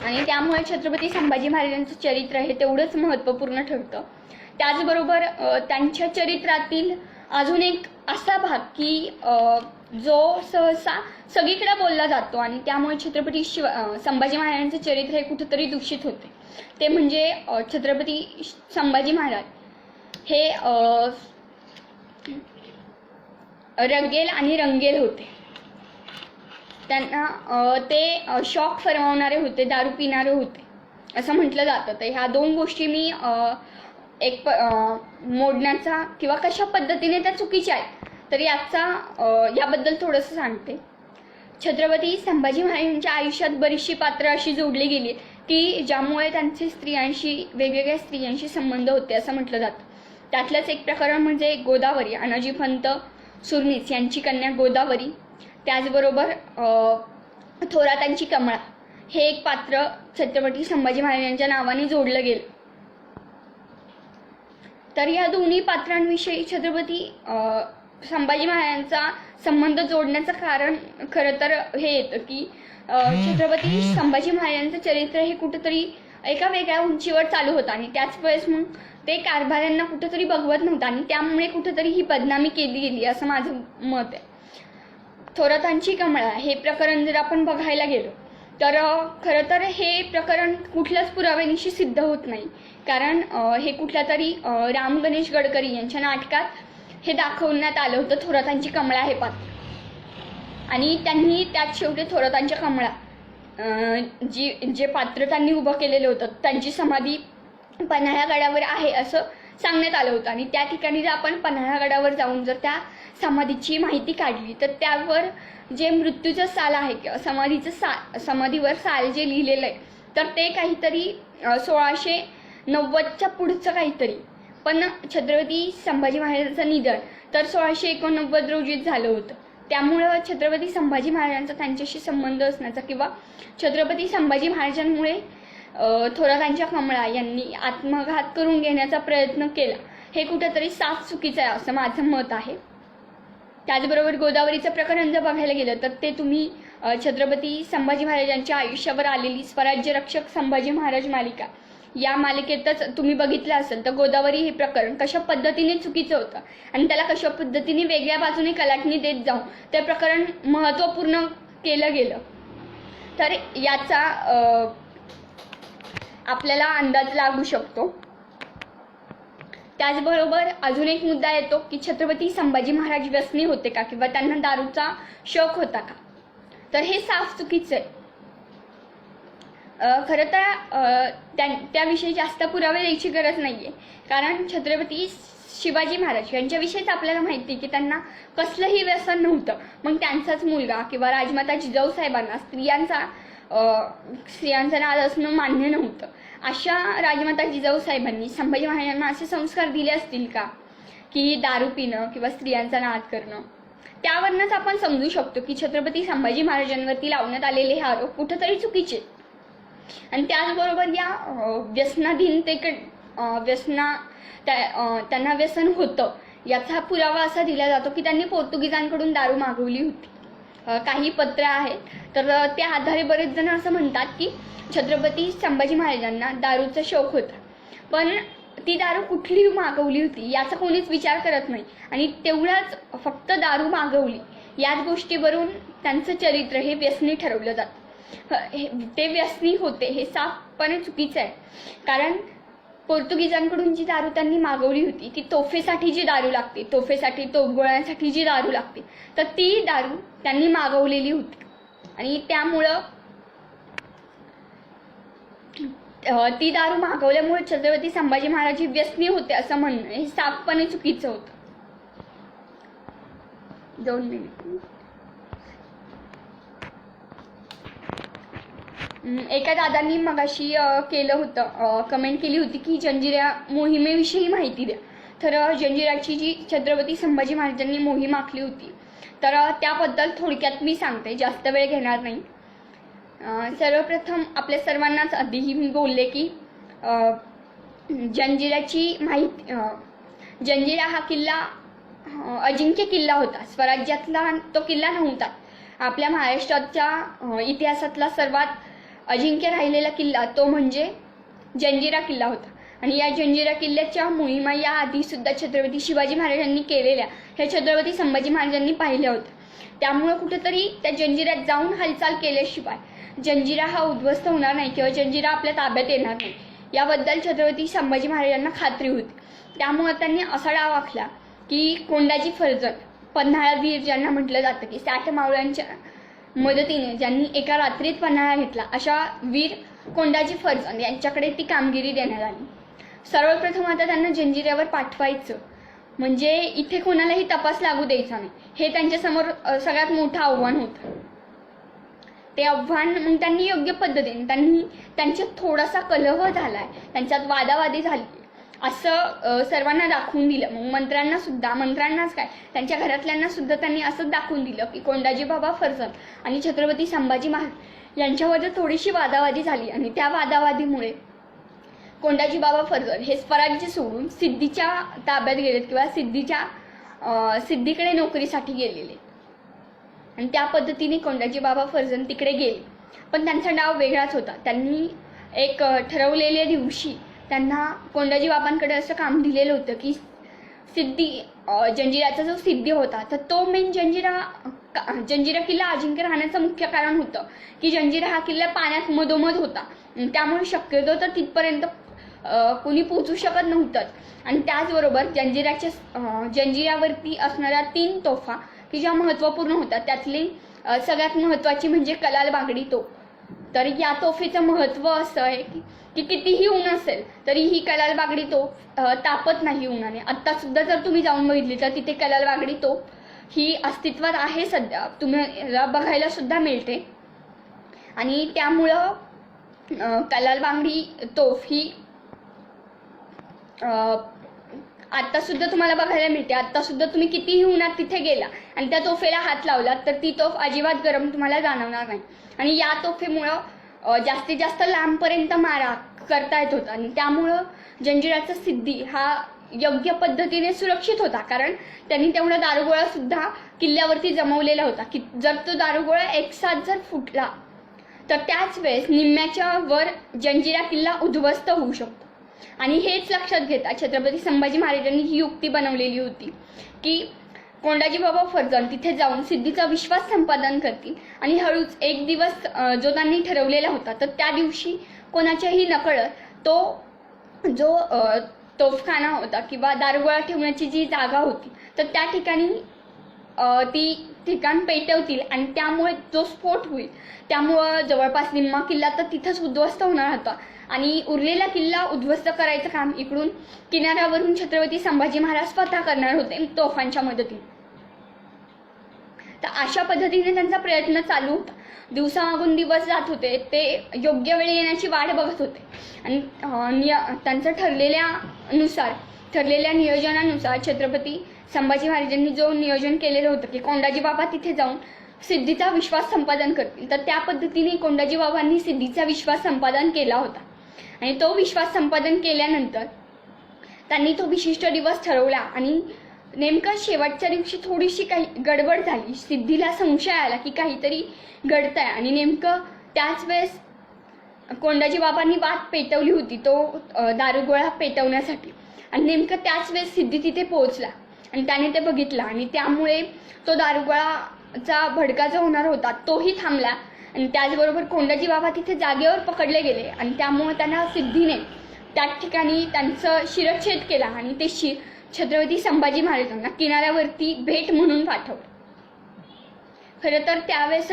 आणि त्यामुळे छत्रपती संभाजी महाराजांचं चरित्र हे तेवढंच महत्त्वपूर्ण ठरतं. त्याचबरोबर त्यांच्या चरित्रातील अजून एक असा भाग की जो सहसा सगळीकडे बोलला जातो आणि त्यामुळे छत्रपती संभाजी महाराजांचे चरित्र हे कुठेतरी दूषित होते. ते म्हणजे छत्रपती संभाजी महाराज हे रगेल आणि रंगेल होते. त्यांना ते शॉक फरमावणारे होते, दारू पिणारे होते असं म्हटलं जातं. तर ह्या दोन गोष्टी मी एक मोडण्याचा किंवा कशा पद्धतीने त्या चुकीच्या आहेत तर याबद्दल थोडंसं सांगते. छत्रपती संभाजी महाराजांच्या आयुष्यात बरीचशी पात्र अशी जोडली गेली की ज्यामुळे त्यांचे वेगवेगळ्या स्त्रियांशी संबंध होते असं म्हटलं जातं. त्यातलंच एक प्रकरण म्हणजे गोदावरी, अनाजीपंत सुरनीस यांची कन्या गोदावरी. त्याचबरोबर थोरातांची कमळा हे एक पात्र छत्रपती संभाजी महाराजांच्या नावाने जोडलं गेलं. तर या दोन्ही पात्रांविषयी छत्रपती संभाजी महाराजांचा संबंध जोडण्याचं कारण खरं तर हे येतं की छत्रपती संभाजी महाराजांचं चरित्र हे कुठंतरी एका वेगळ्या उंचीवर चालू होतं आणि त्याच वेळेस मग ते कारभाऱ्यांना कुठंतरी बघवत नव्हतं आणि त्यामुळे कुठंतरी ही बदनामी केली गेली असं माझं मत आहे. थोरातांची कमळा हे प्रकरण जर आपण बघायला गेलो तर खरं तर हे प्रकरण कुठल्याच पुराव्यानिशी सिद्ध होत नाही. कारण हे कुठल्या तरी राम गणेश गडकरी यांच्या नाटकात हे दाखवण्यात आलं होतं थोरातांची कमळा हे पात्र आणि त्यांनी त्यात शेवटी थोरातांच्या कमळा जे पात्र त्यांनी उभं केलेलं होतं त्यांची समाधी पन्हाळा गडावर आहे असं सांगण्यात आलं होतं. आणि त्या ठिकाणी जर आपण पन्हाळा गडावर जाऊन जर त्या समाधीची माहिती काढली तर त्यावर जे मृत्यूचं साल आहे किंवा समाधीवर साल जे लिहिलेलं आहे तर ते काहीतरी 1690च्या पुढचं काहीतरी. पण छत्रपती संभाजी महाराजांचं निधन तर 1689 रोजीच झालं होतं. त्यामुळं छत्रपती संभाजी महाराजांचा त्यांच्याशी संबंध असण्याचा किंवा छत्रपती संभाजी महाराजांमुळे थोरातांच्या कमळा यांनी आत्मघात करून घेण्याचा प्रयत्न केला हे कुठेतरी साफ चुकीचं आहे असं माझं मत आहे. त्याचबरोबर गोदावरीचं प्रकरण जर बघायला गेलं तर ते तुम्ही छत्रपती संभाजी महाराजांच्या आयुष्यावर आलेली स्वराज्य रक्षक संभाजी महाराज मालिका या मालिकेतच तुम्ही बघितलं असेल तर गोदावरी हे प्रकरण कशा पद्धतीने चुकीचं होतं आणि त्याला कशा पद्धतीने वेगळ्या बाजूने कलाटणी देत जाऊन ते प्रकरण महत्त्वपूर्ण केलं गेलं. तर याचा आपल्याला अंदाज लागू शकतो. त्याचबरोबर अजून एक मुद्दा येतो की छत्रपती संभाजी महाराज व्यसनी होते का किंवा त्यांना दारूचा शौक होता का, तर हे साफ चुकीचं आहे. खरं तर त्याविषयी जास्त पुरावे द्यायची गरज नाही आहे, कारण छत्रपती शिवाजी महाराज यांच्याविषयीच आपल्याला माहिती की त्यांना कसलंही व्यसन नव्हतं. मग त्यांचाच मुलगा किंवा राजमाता जिजाऊसाहेबांना स्त्रियांचा नाद असणं मान्य नव्हतं. अशा राजमाता जिजाऊसाहेबांनी संभाजी महाराजांना असे संस्कार दिले असतील का की दारू पिणं किंवा स्त्रियांचा नाद करणं. त्यावरूनच आपण समजू शकतो की छत्रपती संभाजी महाराजांवरती लावण्यात आलेले हे आरोप कुठंतरी चुकीचे. आणि त्याचबरोबर या त्यांना व्यसन होतं याचा पुरावा असा दिला जातो की त्यांनी पोर्तुगीजांकडून दारू मागवली होती. काही पत्र आहेत, तर त्या आधारे बरेच जण असं म्हणतात की छत्रपती संभाजी महाराजांना दारूचा शौक होता, पण ती दारू कुठली मागवली होती याचा कोणीच विचार करत नाही. आणि तेवढाच फक्त दारू मागवली याच गोष्टीवरून त्यांचं चरित्र हे व्यसनी ठरवलं जातं. ते व्यसनी होते हे साफपणे चुकीचं आहे, कारण पोर्तुगीजांकडून जी दारू त्यांनी मागवली होती ती तोफेसाठी जी दारू लागते, तोफेसाठी तोफगोळ्यांसाठी जी दारू लागते, तर ती दारू त्यांनी मागवलेली होती. आणि त्यामुळं ती दारू मागवल्यामुळे छत्रपती संभाजी महाराज व्यसनी होते असं म्हणणं हे साफपणे चुकीचं होतं. 2 मिनिट. एका दादांनी मगाशी केलं होतं, कमेंट केली होती की जंजिरा मोहिमेविषयी माहिती द्या. तर जंजिराची जी छत्रपती संभाजी महाराजांनी मोहीम आखली होती तर त्याबद्दल थोडक्यात मी सांगते, जास्त वेळ घेणार नाही. सर्वप्रथम आपल्या सर्वांनाच आधीही मी बोलले की जंजिराची माहिती, जंजिरा हा किल्ला अजिंक्य किल्ला होता. स्वराज्यातला तो किल्ला नव्हता. आपल्या महाराष्ट्राच्या इतिहासातला सर्वात अजिंक्य राहिलेला किल्ला तो म्हणजे जंजिरा किल्ला होता. आणि या जंजिरा किल्ल्याच्या मोहिमा या आधीसुद्धा छत्रपती शिवाजी महाराजांनी केलेल्या हे छत्रपती संभाजी महाराजांनी पाहिल्या होत्या. त्यामुळं कुठेतरी त्या जंजिऱ्यात जाऊन हालचाल केल्याशिवाय जंजिरा हा उद्ध्वस्त होणार नाही किंवा जंजिरा आपल्या ताब्यात येणार नाही याबद्दल छत्रपती संभाजी महाराजांना खात्री होती. त्यामुळं त्यांनी असा डाव आखला की कोंडाजी फर्जंद, पन्हाळावीर ज्यांना म्हटलं जातं की 60 मावळ्यांच्या मदतीने ज्यांनी एका रात्रीत पन्हाळा घेतला, अशा वीर कोंडाजी फर्जंद यांच्याकडे ती कामगिरी देण्यात आली. सर्वप्रथम आता त्यांना जंजिऱ्यावर पाठवायचं म्हणजे इथे कोणालाही तपास लागू द्यायचा नाही, हे त्यांच्यासमोर सगळ्यात मोठं आव्हान होतं. ते आव्हान मग त्यांनी योग्य पद्धतीने, त्यांच्यात थोडासा कलह झालाय, त्यांच्यात वादावादी झाली असं सर्वांना दाखवून दिलं. मग मंत्र्यांनाच काय त्यांच्या घरातल्यांना सुद्धा त्यांनी असंच दाखवून दिलं की कोंडाजी बाबा फर्जंद आणि छत्रपती संभाजी महाराज यांच्यामध्ये थोडीशी वादावादी झाली. आणि त्या वादावादीमुळे कोंडाजी बाबा फर्जंद हे स्वराज्य सोडून सिद्धीच्या ताब्यात गेलेत किंवा सिद्धीकडे नोकरीसाठी गेलेले. आणि त्या पद्धतीने कोंडाजी बाबा फर्जंद तिकडे गेले. पण त्यांचा डाव वेगळाच होता. त्यांनी एक ठरवलेल्या दिवशी त्यांना कोंडाजी बाबांकडे असं काम दिलेलं होतं की जंजिराचा जो सिद्धी होता तर तो मेन जंजिरा किल्ला अजिंक्य राहण्याचं मुख्य कारण होतं की जंजिरा हा किल्ला पाण्यात मधोमध होता. त्यामुळे शक्यतो तर तिथपर्यंत कोणी पोचू शकत नव्हतं. आणि त्याचबरोबर जंजिरावरती असणाऱ्या 3 तोफा की ज्या महत्त्वपूर्ण होत्या त्यातली सगळ्यात महत्त्वाची म्हणजे कलाल बांगडी तोफ. तर या तोफेचं महत्त्व असं आहे की कितीही ऊन असेल तरी ही कलाल बांगडी तोफ तापत नाही उन्हाने. आत्तासुद्धा जर तुम्ही जाऊन बघितली तर तिथे कलाल बांगडी तोफ ही अस्तित्वात आहे, सध्या तुम्हाला बघायला सुद्धा मिळते. आणि त्यामुळं कलाल बांगडी तोफ ही आत्तासुद्धा तुम्हाला बघायला मिळते. आत्तासुद्धा तुम्ही कितीही उन्हात तिथे गेला आणि त्या तोफेला हात लावलात तर ती तोफ अजिबात गरम तुम्हाला जाणवणार नाही. आणि या तोफेमुळं जास्तीत जास्त लांबपर्यंत मारा करता येत होता. आणि त्यामुळं जंजिराचा सिद्धी हा योग्य पद्धतीने सुरक्षित होता, कारण त्यांनी तेवढा दारुगोळा सुद्धा किल्ल्यावरती जमवलेला होता की जर तो दारुगोळा एकसाथ जर फुटला तर त्याच वेळेस निम्म्याच्या वर जंजिरा किल्ला उद्ध्वस्त होऊ शकतो. आणि हेच लक्षात घेता छत्रपती संभाजी महाराजांनी ही युक्ती बनवलेली होती की कोंडाजी बाबा फर्जंद तिथे जाऊन सिद्धीचा विश्वास संपादन करतील आणि हळूच एक दिवस जो त्यांनी ठरवलेला होता तर त्या दिवशी कोणाच्याही नकळत तो जो तोफखाना होता किंवा दारुगोळा ठेवण्याची जी जागा होती, तर त्या ठिकाणी ती ठिकाण पेटवतील आणि त्यामुळे जो स्फोट होईल त्यामुळं जवळपास निम्मा किल्ला तर तिथंच उद्ध्वस्त होणार होता आणि उरलेला किल्ला उद्ध्वस्त करायचं काम इकडून किनाऱ्यावरून छत्रपती संभाजी महाराज स्वतः करणार होते तोफांच्या मदतीने. तर अशा पद्धतीने त्यांचा प्रयत्न चालू होता. दिवसामागून दिवस जात होते, ते योग्य वेळी येण्याची वाट बघत होते आणि त्यांचं ठरलेल्या नियोजनानुसार छत्रपती संभाजी महाराजांनी जो नियोजन केलेलं होतं की कोंडाजी बाबा तिथे जाऊन सिद्धीचा विश्वास संपादन करतील, तर त्या पद्धतीने कोंडाजी बाबांनी सिद्धीचा विश्वास संपादन केला होता आणि तो विश्वास संपादन केल्यानंतर त्यांनी तो विशिष्ट दिवस ठरवला आणि नेमकं शेवटच्या दिवशी थोडीशी काही गडबड झाली. सिद्धीला संशय आला की काहीतरी घडतंय आणि नेमकं त्याच वेळेस कोंडाजी बाबांनी वाट पेटवली होती तो दारुगोळा पेटवण्यासाठी आणि नेमकं त्याच वेळेस सिद्धी तिथे पोहोचला आणि त्याने ते बघितलं आणि त्यामुळे तो दारुगोळाचा भडका जो होणार होता तोही थांबला आणि त्याचबरोबर कोंडाजी बाबा तिथे जागेवर पकडले गेले आणि त्यामुळे त्यांना सिद्धीने त्या ठिकाणी त्यांचं शिरच्छेद केला आणि ते छत्रपती संभाजी महाराजांना किनाऱ्यावरती भेट म्हणून पाठवलं. खरं तर त्यावेळेस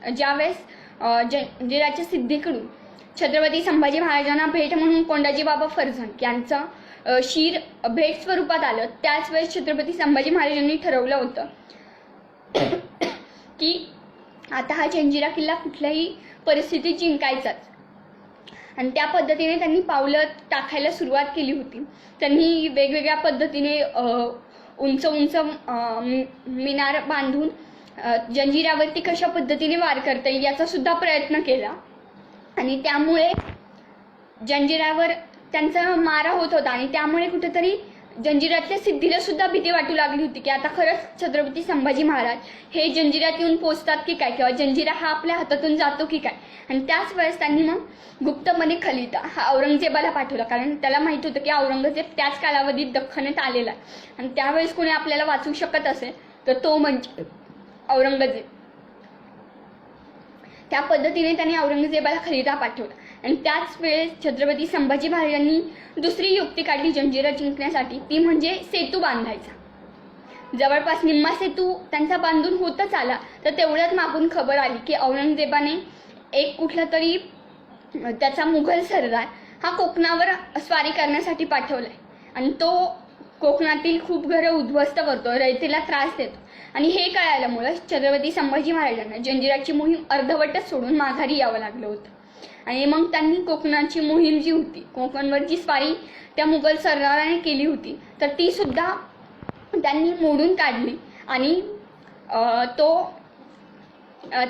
ज्यावेळेस जंजिराच्या सिद्धीकडून छत्रपती संभाजी महाराजांना भेट म्हणून कोंडाजी बाबा फर्जंद यांचं शिर भेट स्वरूपात आलं, त्याच वेळेस छत्रपती संभाजी महाराजांनी ठरवलं होतं की आता हा जंजिरा किल्ला कुठल्याही परिस्थितीत जिंकायचाच आणि त्या पद्धतीने त्यांनी पावलं टाकायला सुरुवात केली होती. त्यांनी वेगवेगळ्या पद्धतीने उंच मिनार बांधून जंजिरावरती कशा पद्धतीने वार करता येईल याचा सुद्धा प्रयत्न केला आणि त्यामुळे जंजिरावर त्यांचा मारा होत होता आणि त्यामुळे कुठेतरी जंजिरातल्या सिद्धीला सुद्धा भीती वाटू लागली होती की आता खरंच छत्रपती संभाजी महाराज हे जंजिरात येऊन पोचतात की काय किंवा जंजिरा हा आपल्या हातातून जातो की काय. आणि त्याच वेळेस त्यांनी मग गुप्तपणे खलिता हा औरंगजेबाला पाठवला, कारण त्याला माहित होतं की औरंगजेब त्याच कालावधीत दख्खनेत आलेला आणि त्यावेळेस कोणी आपल्याला वाचवू शकत असेल तर तो म्हणजे औरंगजेब. त्या पद्धतीने त्यांनी औरंगजेबाला खलिता पाठवला आणि त्याच वेळेस छत्रपती संभाजी महाराजांनी दुसरी युक्ती काढली जंजिरा जिंकण्यासाठी, ती म्हणजे सेतू बांधायचा. जवळपास निम्मा सेतू त्यांचा बांधून होतच आला तर तेवढ्यात मागून खबर आली की औरंगजेबाने एक कुठला तरी त्याचा मुघल सरदार हा कोकणावर स्वारी करण्यासाठी पाठवलाय आणि तो कोकणातील खूप घरं उद्ध्वस्त करतो, रयतेला त्रास देतो आणि हे कळाल्यामुळे छत्रपती संभाजी महाराजांना जंजिराची मोहीम अर्धवटच सोडून माघारी यावं लागलं होतं आणि मग त्यांनी कोकणाची मोहीम जी होती, कोकणवर जी स्वारी त्या मुघल सरदाराने केली होती तर ती सुद्धा त्यांनी मोडून काढली आणि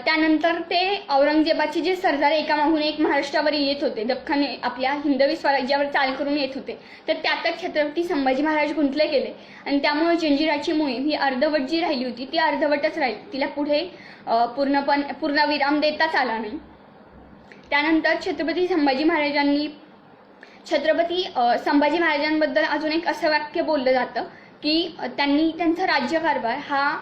त्यानंतर ते औरंगजेबाचे जे सरदार एकामागून एक महाराष्ट्रावर येत होते, दख्खन आपल्या हिंदवी स्वराज्यावर चाल करून येत होते, तर त्यातच छत्रपती संभाजी महाराज गुंतले गेले आणि त्यामुळे जंजिराची मोहीम ही अर्धवट जी राहिली होती ती अर्धवटच राहिली, तिला पुढे पूर्णविराम देताच आला नाही. त्यानंतर छत्रपती संभाजी महाराजांबद्दल अजून एक असं वाक्य बोललं जातं की त्यांनी त्यांचा राज्यकारभार हा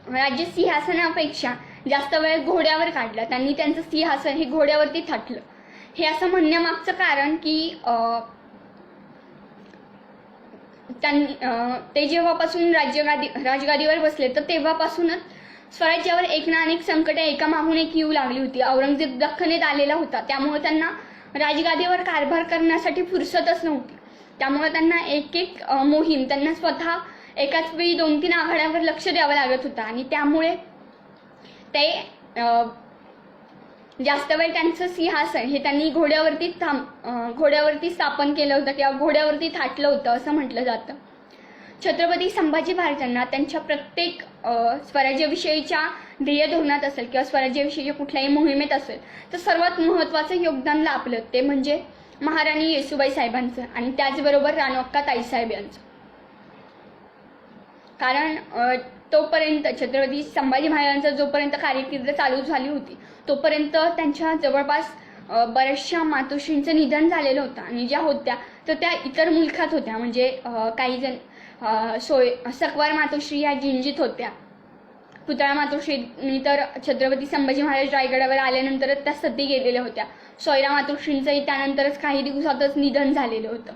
राज्य सिंहासनापेक्षा जास्त वेळ घोड्यावर काढला. त्यांनी त्यांचं सिंहासन हे घोड्यावरती थाटलं. हे असं म्हणण्यामागचं कारण की ते जेव्हापासून राजगादीवर बसले तर तेव्हापासूनच स्वराज्यावर एक ना अनेक संकटे एकामागून एक येऊ लागली होती. औरंगजेब दख्खनेत आलेला होता, त्यामुळे त्यांना राजगादीवर कारभार करण्यासाठी फुरसतच नव्हती. त्यामुळे त्यांना एक मोहीम त्यांना स्वतः एकाच वेळी 2-3 आघाड्यांवर लक्ष द्यावं लागत होतं आणि त्यामुळे ते जास्त वेळ त्यांचं सिंहासन हे त्यांनी घोड्यावरती स्थापन केलं होतं किंवा घोड्यावरती थाटलं होतं असं म्हटलं जातं. छत्रपती संभाजी महाराजांना त्यांच्या प्रत्येक स्वराज्याविषयीच्या ध्येय धोरणात असेल किंवा स्वराज्याविषयीच्या कुठल्याही मोहिमेत असेल तर सर्वात महत्त्वाचं योगदान लाभलं ते म्हणजे महाराणी येसूबाई साहेबांचं आणि त्याचबरोबर राणोअक्का ताईसाहेब यांचं. कारण तोपर्यंत छत्रपती संभाजी महाराजांचा जोपर्यंत कारकीर्द चालू झाली होती तोपर्यंत त्यांच्या जवळपास बऱ्याचशा मातोश्रींचं निधन झालेलं होतं आणि ज्या होत्या तर त्या इतर मुलखात होत्या, म्हणजे काही जण सकवार मातोश्री या जिंजीत होत्या पुतळा मातोश्रींनी तर छत्रपती संभाजी महाराज रायगडावर आल्यानंतरच त्या सती गेलेल्या होत्या. सोयरा मातोश्रींचंही त्यानंतरच काही दिवसातच निधन झालेलं होतं.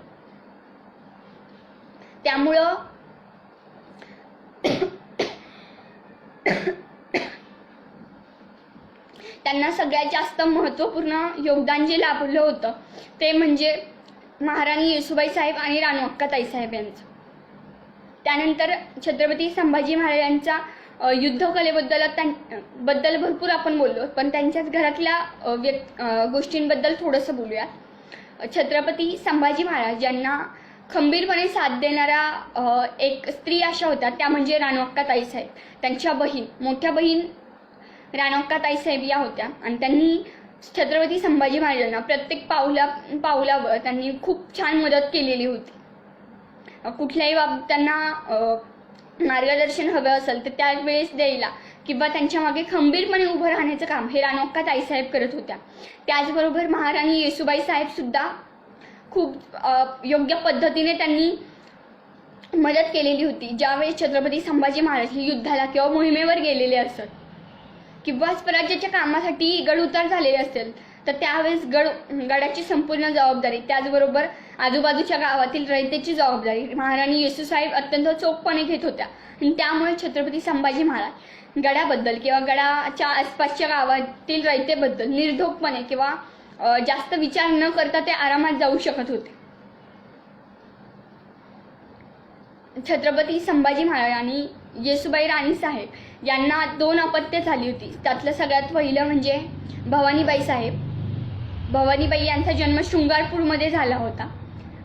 त्यामुळं त्यांना सगळ्यात जास्त महत्त्वपूर्ण योगदान जे लाभलं होतं ते म्हणजे महाराणी येसूबाई साहेब आणि राणू अक्काताई साहेब यांचं. त्यानंतर छत्रपती संभाजी महाराजांच्या युद्धकलेबद्दल भरपूर आपण बोललो, पण त्यांच्याच घरातल्या गोष्टींबद्दल थोडंसं बोलूया. छत्रपती संभाजी महाराज यांना खंबीरपणे साथ देणाऱ्या एक स्त्री अशा होत्या, त्या म्हणजे राणू अक्काताई साहेब. त्यांच्या मोठ्या बहीण राणू अक्काताई साहेब या होत्या आणि त्यांनी छत्रपती संभाजी महाराजांना प्रत्येक पावलावर त्यांनी खूप छान मदत केलेली होती. कुठल्याही बाबतीत त्यांना मार्गदर्शन हवं असेल तर त्यावेळेस द्यायला किंवा त्यांच्या मागे खंबीरपणे उभं राहण्याचं काम हे राणू अक्काताई साहेब करत होत्या. त्याचबरोबर महाराणी येसूबाई साहेब सुद्धा खूप योग्य पद्धतीने त्यांनी मदत केलेली होती. ज्यावेळेस छत्रपती संभाजी महाराज हे युद्धाला किंवा मोहिमेवर गेलेले असत किंवा स्वराज्याच्या कामासाठी गड उतार झालेले असेल तर त्यावेळेस गडाची संपूर्ण जबाबदारी, त्याचबरोबर आजूबाजूच्या गावातील रयतेची जबाबदारी महाराणी येसूसाहेब अत्यंत चोखपणे घेत होत्या. आणि त्यामुळे छत्रपती संभाजी महाराज गडाबद्दल किंवा गडाच्या आसपासच्या गावातील रयतेबद्दल निर्धोकपणे किंवा जास्त विचार न करता ते आरामात जाऊ शकत होते. छत्रपती संभाजी महाराज आणि येसूबाई राणी साहेब यांना 2 अपत्ये झाली होती. त्यातलं सगळ्यात पहिलं म्हणजे भवानीबाई साहेब. भवानीबाई यांचा जन्म शृंगारपूरमध्ये झाला होता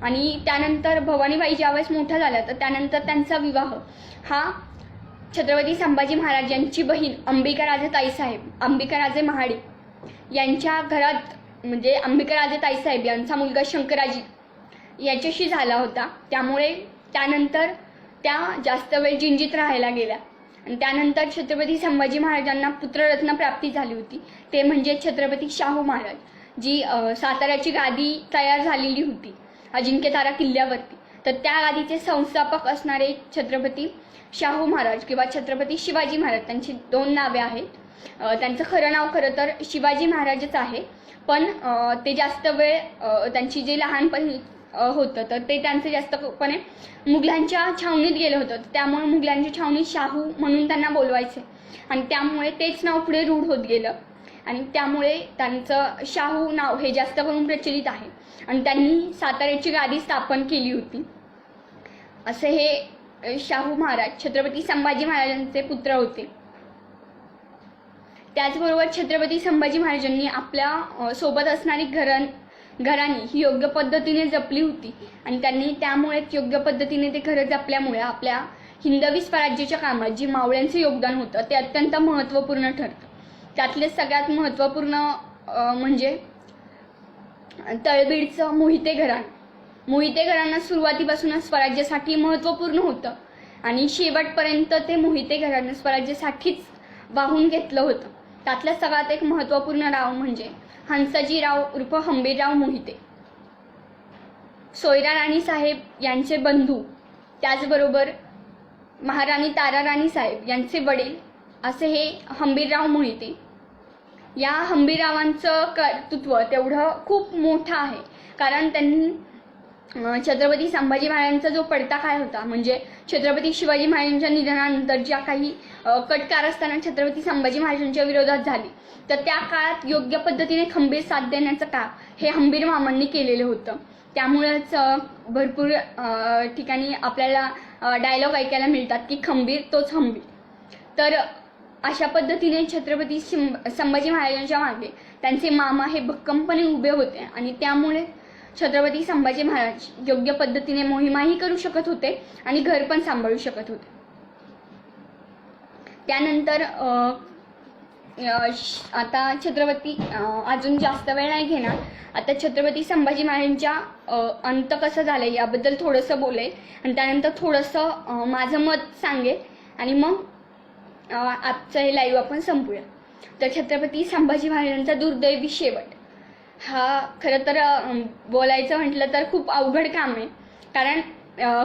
आणि त्यानंतर भवानीबाई ज्यावेळेस मोठ्या झाल्या तर त्यानंतर त्यांचा विवाह हा छत्रपती संभाजी महाराज यांची बहीण अंबिकाराजे ताई साहेब, अंबिकाराजे महाडिक यांच्या घरात म्हणजे अंबिकाराजे ताई साहेब यांचा मुलगा शंकराजी याच्याशी झाला होता. त्यामुळे त्यानंतर त्या जास्त वेळ जिंजीत राहायला गेल्या आणि त्यानंतर छत्रपती संभाजी महाराजांना पुत्ररत्न प्राप्ती झाली होती. ते म्हणजे छत्रपती शाहू महाराज, जी साताऱ्याची गादी तयार झालेली होती अजिंक्यतारा किल्ल्यावरती. तर त्या गादीचे संस्थापक असणारे छत्रपती शाहू महाराज किंवा छत्रपती शिवाजी महाराज, त्यांची 2 नावे आहेत. त्यांचं खरं नाव खरं तर शिवाजी महाराजच आहे, पण ते जास्त वेळ त्यांची जे लहानपणी होतं तर ते त्यांचं जास्तपणे मुघलांच्या छावणीत गेलं होतं. त्यामुळे मुघलांच्या छावणीत शाहू म्हणून त्यांना बोलवायचे आणि त्यामुळे तेच नाव पुढे रूढ होत गेलं आणि त्यामुळे त्यांचं शाहू नाव हे जास्त करून प्रचलित आहे आणि त्यांनी साताऱ्याची गादी स्थापन केली होती. असे हे शाहू महाराज छत्रपती संभाजी महाराजांचे पुत्र होते. त्याचबरोबर छत्रपती संभाजी महाराजांनी आपल्या सोबत असणारी घराणी ही योग्य पद्धतीने जपली होती आणि त्यांनी त्यामुळे योग्य पद्धतीने ते घरं जपल्यामुळे आपल्या हिंदवी स्वराज्याच्या कामात जी मावळ्यांचं योगदान होतं ते अत्यंत महत्त्वपूर्ण ठरतं. त्यातले सगळ्यात महत्त्वपूर्ण म्हणजे तळबीडचं मोहिते घराणं. मोहिते घराणं सुरुवातीपासूनच स्वराज्यासाठी महत्त्वपूर्ण होतं आणि शेवटपर्यंत ते मोहिते घराणं स्वराज्यासाठीच वाहून घेतलं होतं. त्यातलं सगळ्यात एक महत्त्वपूर्ण नाव म्हणजे हंसजीराव उर्फ हंबीरराव मोहिते. सोयरा राणी साहेब यांचे बंधू, त्याचबरोबर महाराणी ताराराणी साहेब यांचे वडील असे हे हंबीरराव मोहिते. या हंबीररावांचं कर्तृत्व तेवढं खूप मोठं आहे कारण त्यांनी छत्रपती संभाजी महाराजांचा जो पडता काळ होता म्हणजे छत्रपती शिवाजी महाराजांच्या निधनानंतर ज्या काही कटकारस्थानं छत्रपती संभाजी महाराजांच्या विरोधात झाली तर त्या काळात योग्य पद्धतीने खंबीर साथ देण्याचं काम हे हंबीर मामांनी केलेलं होतं. त्यामुळेच भरपूर ठिकाणी आपल्याला डायलॉग ऐकायला मिळतात की खंबीर तोच हंबीर. तर अशा पद्धतीने छत्रपती संभाजी महाराजांच्या मागे त्यांचे मामा हे भक्कमपणे उभे होते आणि त्यामुळे छत्रपती संभाजी महाराज योग्य पद्धतीने मोहिमाही करू शकत होते आणि घर पण सांभाळू शकत होते. त्यानंतर आता छत्रपती अजून जास्त वेळ नाही घेणार. आता छत्रपती संभाजी महाराजांच्या अंत कसं झालं याबद्दल थोडंसं बोलेल आणि त्यानंतर थोडंसं माझं मत सांगेल आणि मग आजचं हे लाईव्ह आपण संपूया. तर छत्रपती संभाजी महाराजांचा दुर्दैवी शेवट हा खरं तर बोलायचं म्हटलं तर खूप अवघड काम आहे कारण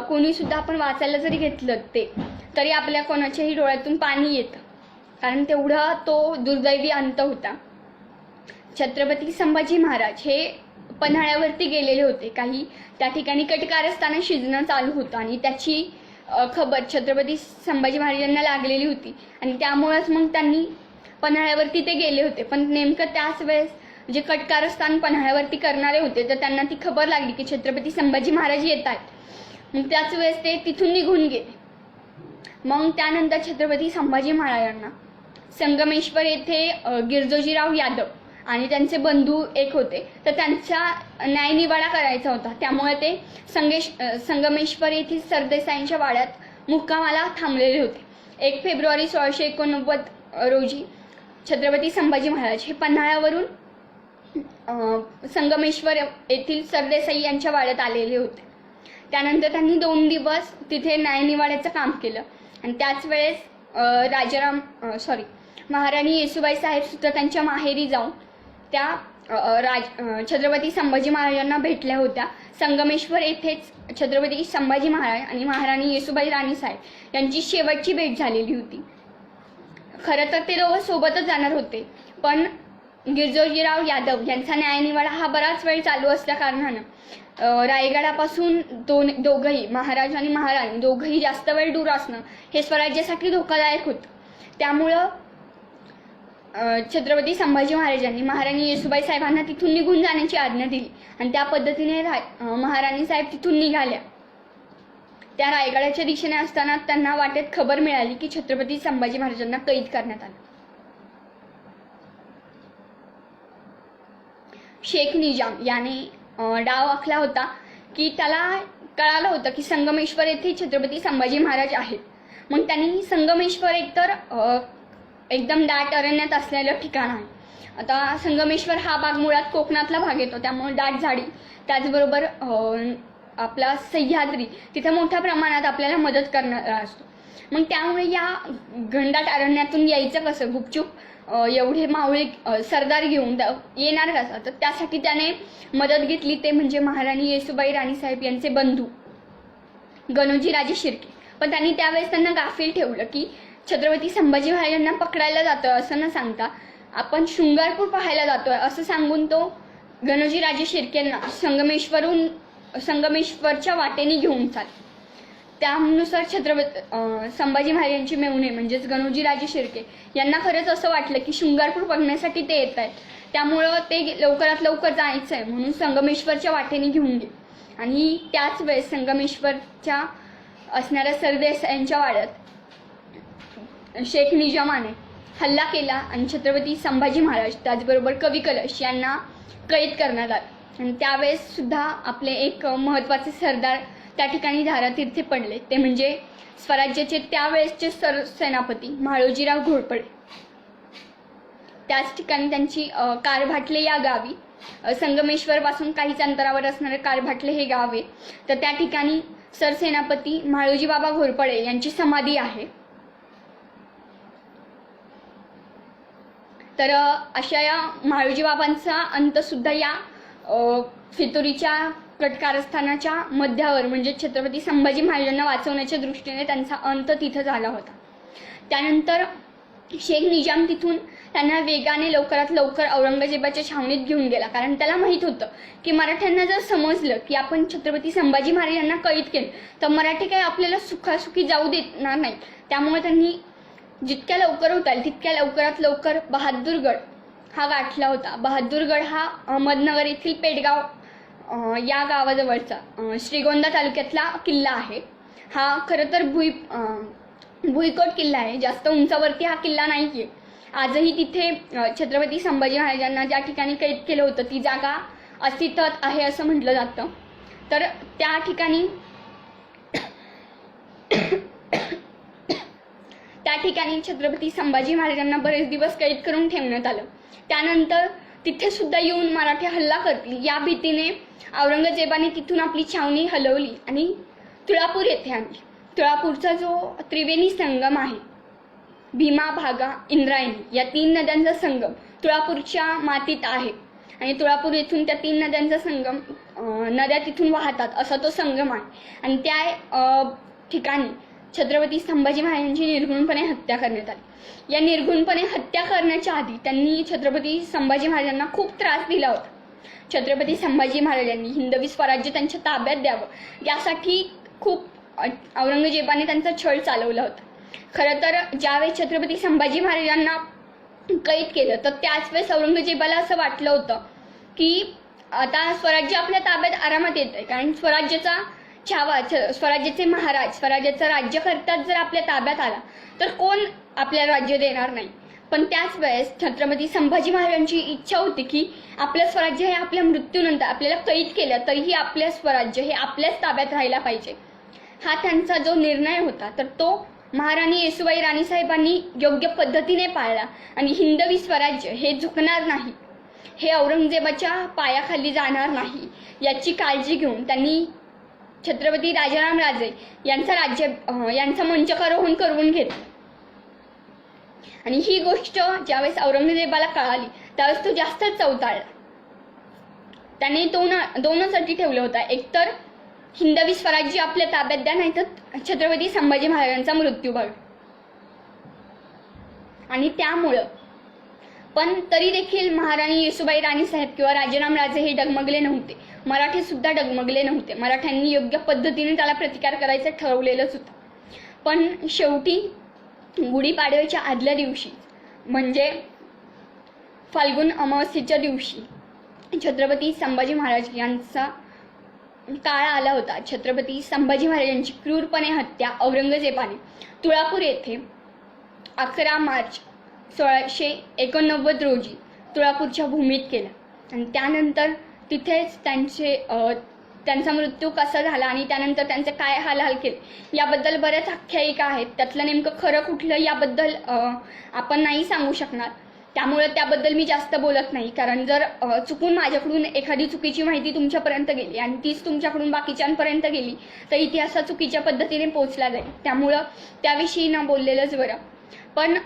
कोणीसुद्धा आपण वाचायला जरी घेतलं ते तरी आपल्या कोणाच्याही डोळ्यातून पाणी येतं. कारण तेवढा तो दुर्दैवी अंत होता. छत्रपती संभाजी महाराज हे पन्हाळ्यावरती गेलेले होते. काही त्या ठिकाणी कटकारस्थानं शिजणं चालू होतं आणि त्याची खबर छत्रपती संभाजी महाराजांना लागलेली होती आणि त्यामुळेच मग त्यांनी पन्हाळ्यावरती ते गेले होते. पण नेमकं त्याच वेळेस जे कटकारस्थान पन्हाळ्यावरती करणारे होते तर त्यांना ती खबर लागली की छत्रपती संभाजी महाराज येत आहेत. मग त्याच वेळेस ते तिथून निघून गेले. मग त्यानंतर छत्रपती संभाजी महाराजांना संगमेश्वर येथे गिरजोजीराव यादव आणि त्यांचे बंधू एक होते तर त्यांचा न्यायनिवाडा करायचा होता. त्यामुळे ते संगमेश्वर येथील सरदेसाईंच्या वाड्यात मुक्कामाला थांबलेले होते. 1 फेब्रुवारी 1689 रोजी छत्रपती संभाजी महाराज हे पन्हाळ्यावरून संगमेश्वर येथील सरदेसाई यांच्या वाड्यात आलेले होते. त्यानंतर त्यांनी 2 दिवस तिथे न्यायनिवाड्याचं काम केलं आणि त्याच वेळेस महाराणी येसूबाई साहेब सुद्धा त्यांच्या माहेरी जाऊन त्या छत्रपती संभाजी महाराजांना भेटल्या होत्या. संगमेश्वर येथेच छत्रपती संभाजी महाराज आणि महाराणी येसूबाई राणी साहेब यांची शेवटची भेट झालेली होती. खरं तर ते दोघं सोबतच जाणार होते, पण गिरजोजीराव यादव यांचा न्यायनिवाडा हा बराच वेळ चालू असल्या कारणानं रायगडापासून दोघंही महाराज आणि महाराणी दोघंही जास्त वेळ दूर असणं हे स्वराज्यासाठी धोकादायक होतं. त्यामुळं छत्रपती संभाजी महाराजांनी महाराणी येसूबाई साहेबांना तिथून निघून जाण्याची आज्ञा दिली आणि त्या पद्धतीने महाराणी साहेब तिथून निघाल्या. त्या रायगडाच्या दिशेने असताना त्यांना वाटेत खबर मिळाली की छत्रपती संभाजी महाराजांना कैद करण्यात आलं. शेख निजाम याने डाव आखला होता की त्याला कळालं होतं की संगमेश्वर येथे छत्रपती संभाजी महाराज आहेत. मग त्यांनी संगमेश्वर एकतर एकदम दाट अरण्यात असलेलं ठिकाण आहे. आता संगमेश्वर हा भाग मुळात कोकणातला भाग येतो, त्यामुळे दाट झाडी त्याचबरोबर आपला सह्याद्री तिथे मोठ्या प्रमाणात आपल्याला मदत करणारा असतो. मग त्यामुळे या घनदाट अरण्यातून यायचं कसं, गुपचूप एवढे मावळे सरदार घेऊन येणार कसं, तर त्यासाठी त्याने मदत घेतली ते म्हणजे महाराणी येसूबाई राणी साहेब यांचे बंधू गणोजीराजे शिर्के. पण त्यांनी त्यावेळेस त्यांना गाफील ठेवलं की छत्रपती संभाजी महाराजांना पकडायला जातोय असं न सांगता आपण शृंगारपूर पाहायला जातोय असं सांगून तो गणोजीराजे शिर्केंना संगमेश्वरच्या वाटेने घेऊन चाल. त्यानुसार छत्रपती संभाजी महाराजांची मेहुणे म्हणजेच गणोजीराजे शिर्के यांना खरंच असं वाटलं की शृंगारपूर बघण्यासाठी ते येत आहेत, त्यामुळं ते लवकरात लवकर जायचं आहे म्हणून संगमेश्वरच्या वाटेने घेऊन गेले. आणि त्याच वेळेस संगमेश्वरच्या असणाऱ्या सरदेसाईंच्या वाड्यात शेख निजामाने हल्ला केला आणि छत्रपती संभाजी महाराज त्याचबरोबर कवी कलश यांना कैद करण्यात आले. आणि त्यावेळेस सुद्धा आपले एक महत्त्वाचे सरदार त्या ठिकाणी धारातीर्थी पडले, ते म्हणजे स्वराज्याचे त्यावेळेसचे सरसेनापती म्हाळोजीराव घोरपडे. त्याच ठिकाणी त्यांची कारभाटले या गावी संगमेश्वरपासून काहीच अंतरावर असणारे कारभाटले हे गाव आहे. तर त्या ठिकाणी सरसेनापती म्हाळोजी बाबा घोरपडे यांची समाधी आहे. तर अशा या म्हाळोजी बाबांचा अंत सुद्धा या फितुरीच्या कटकारस्थानाच्या मध्यावर म्हणजे छत्रपती संभाजी महाराजांना वाचवण्याच्या दृष्टीने त्यांचा अंत तिथं झाला होता. त्यानंतर शेख निजाम तिथून त्यांना वेगाने लवकरात लवकर औरंगजेबाच्या छावणीत घेऊन गेला, कारण त्याला माहीत होतं की मराठ्यांना जर समजलं की आपण छत्रपती संभाजी महाराजांना कैद केलं तर मराठी काही आपल्याला सुखासुखी जाऊ देणार नाही. त्यामुळे त्यांनी जितक्या लवकर होता येईल तितक्या लवकरात लवकर बहादूरगड हा गाठला होता. बहादूरगड हा अहमदनगर येथील पेडगाव या गावाजवळचा श्रीगोंदा तालुक्यातला किल्ला आहे. हा खरं तर भुईकोट किल्ला आहे, जास्त उंचावरती हा किल्ला नाही आहे. आजही तिथे छत्रपती संभाजी महाराजांना ज्या ठिकाणी कैद केलं होतं ती जागा अस्तित्वात आहे असं म्हटलं जातं. तर त्या ठिकाणी छत्रपती संभाजी महाराजांना बरेच दिवस कैद करून ठेवण्यात आलं. त्यानंतर तिथे सुद्धा येऊन मराठी हल्ला करतील या भीतीने औरंगजेबाने तिथून आपली छावणी हलवली आणि तुळापूर येथे आणली. तुळापूरचा जो त्रिवेणी संगम आहे, भीमा, भागा, इंद्रायणी या 3 नद्यांचा संगम तुळापूरच्या मातीत आहे आणि तुळापूर येथून त्या 3 नद्यांचा संगम नद्या तिथून वाहतात असा तो संगम आहे. आणि त्या ठिकाणी छत्रपती संभाजी महाराजांची निर्घृणपणे हत्या करण्यात आली. या निर्घृणपणे हत्या करण्याच्या आधी त्यांनी छत्रपती संभाजी महाराजांना खूप त्रास दिला होता. छत्रपती संभाजी महाराजांनी हिंदवी स्वराज्य त्यांच्या ताब्यात द्यावं यासाठी खूप औरंगजेबाने त्यांचा छळ चालवला होता. खरं तर ज्यावेळेस छत्रपती संभाजी महाराजांना कैद केलं तर त्याच वेळेस औरंगजेबाला असं वाटलं होतं की आता स्वराज्य आपल्या ताब्यात आरामात येत आहे, कारण स्वराज्याचा छावा, स्वराज्याचे महाराज, स्वराज्याचा राज्यकर्ताच जर आपल्या ताब्यात आला तर कोण आपल्याला राज्य देणार नाही. पण त्याच वेळेस छत्रपती संभाजी महाराजांची इच्छा होती की आपलं स्वराज्य हे आपल्या मृत्यूनंतर आपल्याला कैद केलं तरीही आपलं स्वराज्य हे आपल्याच ताब्यात राहायला पाहिजे. हा त्यांचा जो निर्णय होता तर तो महाराणी येसूबाई राणीसाहेबांनी योग्य पद्धतीने पाळला आणि हिंदवी स्वराज्य हे झुकणार नाही, हे औरंगजेबाच्या पायाखाली जाणार नाही याची काळजी घेऊन त्यांनी छत्रपती राजाराम राजे यांचा मंचकारोहण करून घेतलं. आणि ही गोष्ट ज्यावेळेस औरंगजेबाला कळाली त्यावेळेस तो जास्तच चवताळला. त्याने दोनच अटी ठेवल्या होत्या, एकतर हिंदवी स्वराज्य आपल्या ताब्यात द्या, नाही तर छत्रपती संभाजी महाराजांचा मृत्यू बघा. आणि त्यामुळं पण तरी देखील महाराणी येसूबाई राणीसाहेब किंवा राजाराम राजे हे डगमगले नव्हते. मराठी सुद्धा डगमगले नव्हते. मराठ्यांनी योग्य पद्धतीने त्याला प्रतिकार करायचं ठरवलेलंच होतं. पण शेवटी गुढीपाडव्याच्या आदल्या दिवशी म्हणजे फाल्गुन अमावस्येच्या दिवशी छत्रपती संभाजी महाराज यांचा काळ आला होता. छत्रपती संभाजी महाराजांची क्रूरपणे हत्या औरंगजेबाने तुळापूर येथे 11 मार्च 1689 रोजी तुळापूरच्या भूमीत केला. आणि त्यानंतर तिथेच त्यांचा मृत्यू कसा झाला आणि त्यानंतर त्यांचे काय हालहाल केले याबद्दल बऱ्याच आख्यायिका आहेत. त्यातलं नेमकं खरं कुठलं याबद्दल आपण नाही सांगू शकणार, त्यामुळे त्याबद्दल मी जास्त बोलत नाही. कारण जर चुकून माझ्याकडून एखादी चुकीची माहिती तुमच्यापर्यंत गेली आणि तीच तुमच्याकडून बाकीच्यांपर्यंत गेली तर इतिहास चुकीच्या पद्धतीने पोहोचला जाईल, त्यामुळं त्याविषयी न बोललेलंच बरं. पण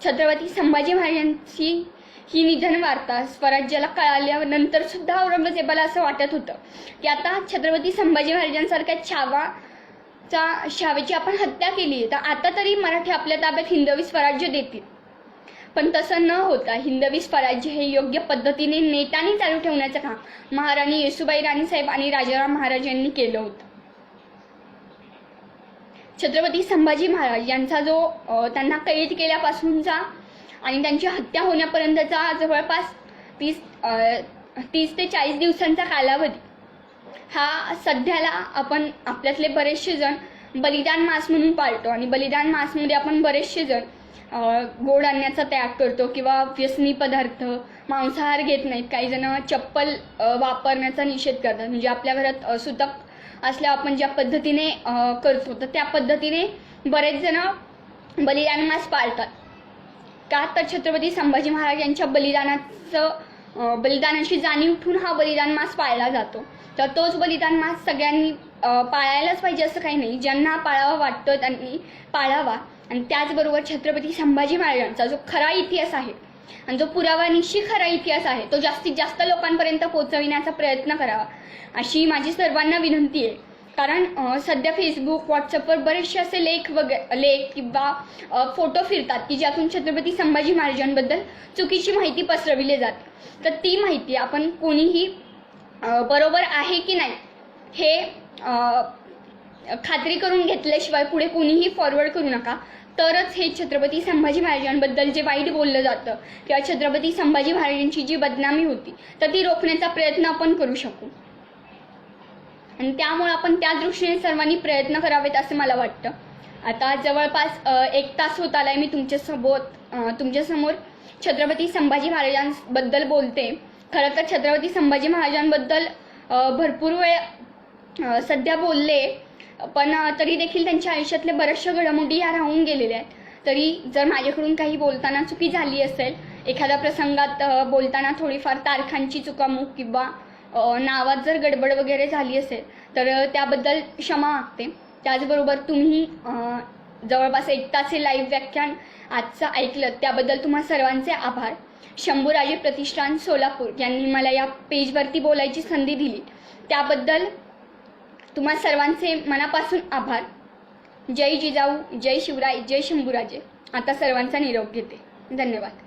छत्रपती संभाजी महाराजांची ही निधन वार्ता स्वराज्याला कळाल्यानंतर सुद्धा औरंगजेबाला असं वाटत होतं की आता छत्रपती संभाजी महाराजांसारख्या छावेची आपण हत्या केली आहे तर आता तरी मराठी आपल्या ताब्यात हिंदवी स्वराज्य देतील. पण तसं न होता हिंदवी स्वराज्य हे योग्य पद्धतीने नेटाने चालू ठेवण्याचं काम महाराणी येसूबाई राणीसाहेब आणि राजाराम महाराज यांनी केलं होतं. छत्रपती संभाजी महाराज यांचा जो त्यांना कैद केल्यापासूनचा आणि त्यांची हत्या होण्यापर्यंतचा जवळपास 30 ते 40 दिवसांचा कालावधी हा सध्याला आपण आपल्यातले बरेचसे जण बलिदान मास म्हणून पाळतो. आणि बलिदान मासमध्ये आपण बरेचसे जण गोड अन्नाचा त्याग करतो किंवा व्यसनी पदार्थ, मांसाहार घेत नाहीत. काही जण चप्पल वापरण्याचा निषेध करतात. म्हणजे आपल्या घरात सुतक असल्यावर आपण ज्या पद्धतीने करतो तर त्या पद्धतीने बरेच जण बलिदान मास पाळतात. का तर छत्रपती संभाजी महाराज यांच्या बलिदानाची जाणीव ठेवून हा बलिदान मास पाळला जातो. तर तोच बलिदान मास सगळ्यांनी पाळायलाच पाहिजे असं काही नाही. ज्यांना पाळावा वाटतं त्यांनी पाळावा. आणि त्याचबरोबर छत्रपती संभाजी महाराजांचा जो खरा इतिहास आहे आणि जो पुरावानिशी खरा इतिहास आहे तो जास्तीत जास्त लोकांपर्यंत पोहोचविण्याचा प्रयत्न करावा अशी माझी सर्वांना विनंती आहे. कारण सध्या फेसबुक, व्हॉट्सअपवर बरेचसे असे लेख किंवा फोटो फिरतात की ज्यातून छत्रपती संभाजी महाराजांबद्दल चुकीची माहिती पसरविली जाते. तर ती माहिती आपण कोणीही बरोबर आहे की नाही हे खात्री करून घेतल्याशिवाय पुढे कोणीही फॉरवर्ड करू नका. तरच हे छत्रपती संभाजी महाराजांबद्दल जे वाईट बोललं जातं किंवा छत्रपती संभाजी महाराजांची जी बदनामी होती तर ती रोखण्याचा प्रयत्न आपण करू शकू. आणि त्यामुळे आपण त्या दृष्टीने सर्वांनी प्रयत्न करावेत असं मला वाटतं. आता जवळपास 1 तास होत आलाय मी तुमच्यासमोर छत्रपती संभाजी महाराजांबद्दल बोलते. खरं तर छत्रपती संभाजी महाराजांबद्दल भरपूर वेळ सध्या बोलले, पण तरी देखील त्यांच्या आयुष्यातले बऱ्याचशा घडामोडी या राहून गेलेल्या आहेत. तरी जर माझ्याकडून काही बोलताना चुकी झाली असेल, एखाद्या प्रसंगात बोलताना थोडीफार तारखांची चुकामुक किंवा नावात जर गडबड वगैरे झाली असेल तर त्याबद्दल क्षमा मागते. त्याचबरोबर तुम्ही जवळपास 1 तास हे लाईव्ह व्याख्यान आजचं ऐकलं त्याबद्दल तुम्हा सर्वांचे आभार. शंभूराजे प्रतिष्ठान सोलापूर यांनी मला या पेजवरती बोलायची संधी दिली त्याबद्दल तुम्हा सर्वांचे मनापासून आभार. जय जिजाऊ, जय शिवराय, जय शंभूराजे. आता सर्वांचा निरोप घेते. धन्यवाद.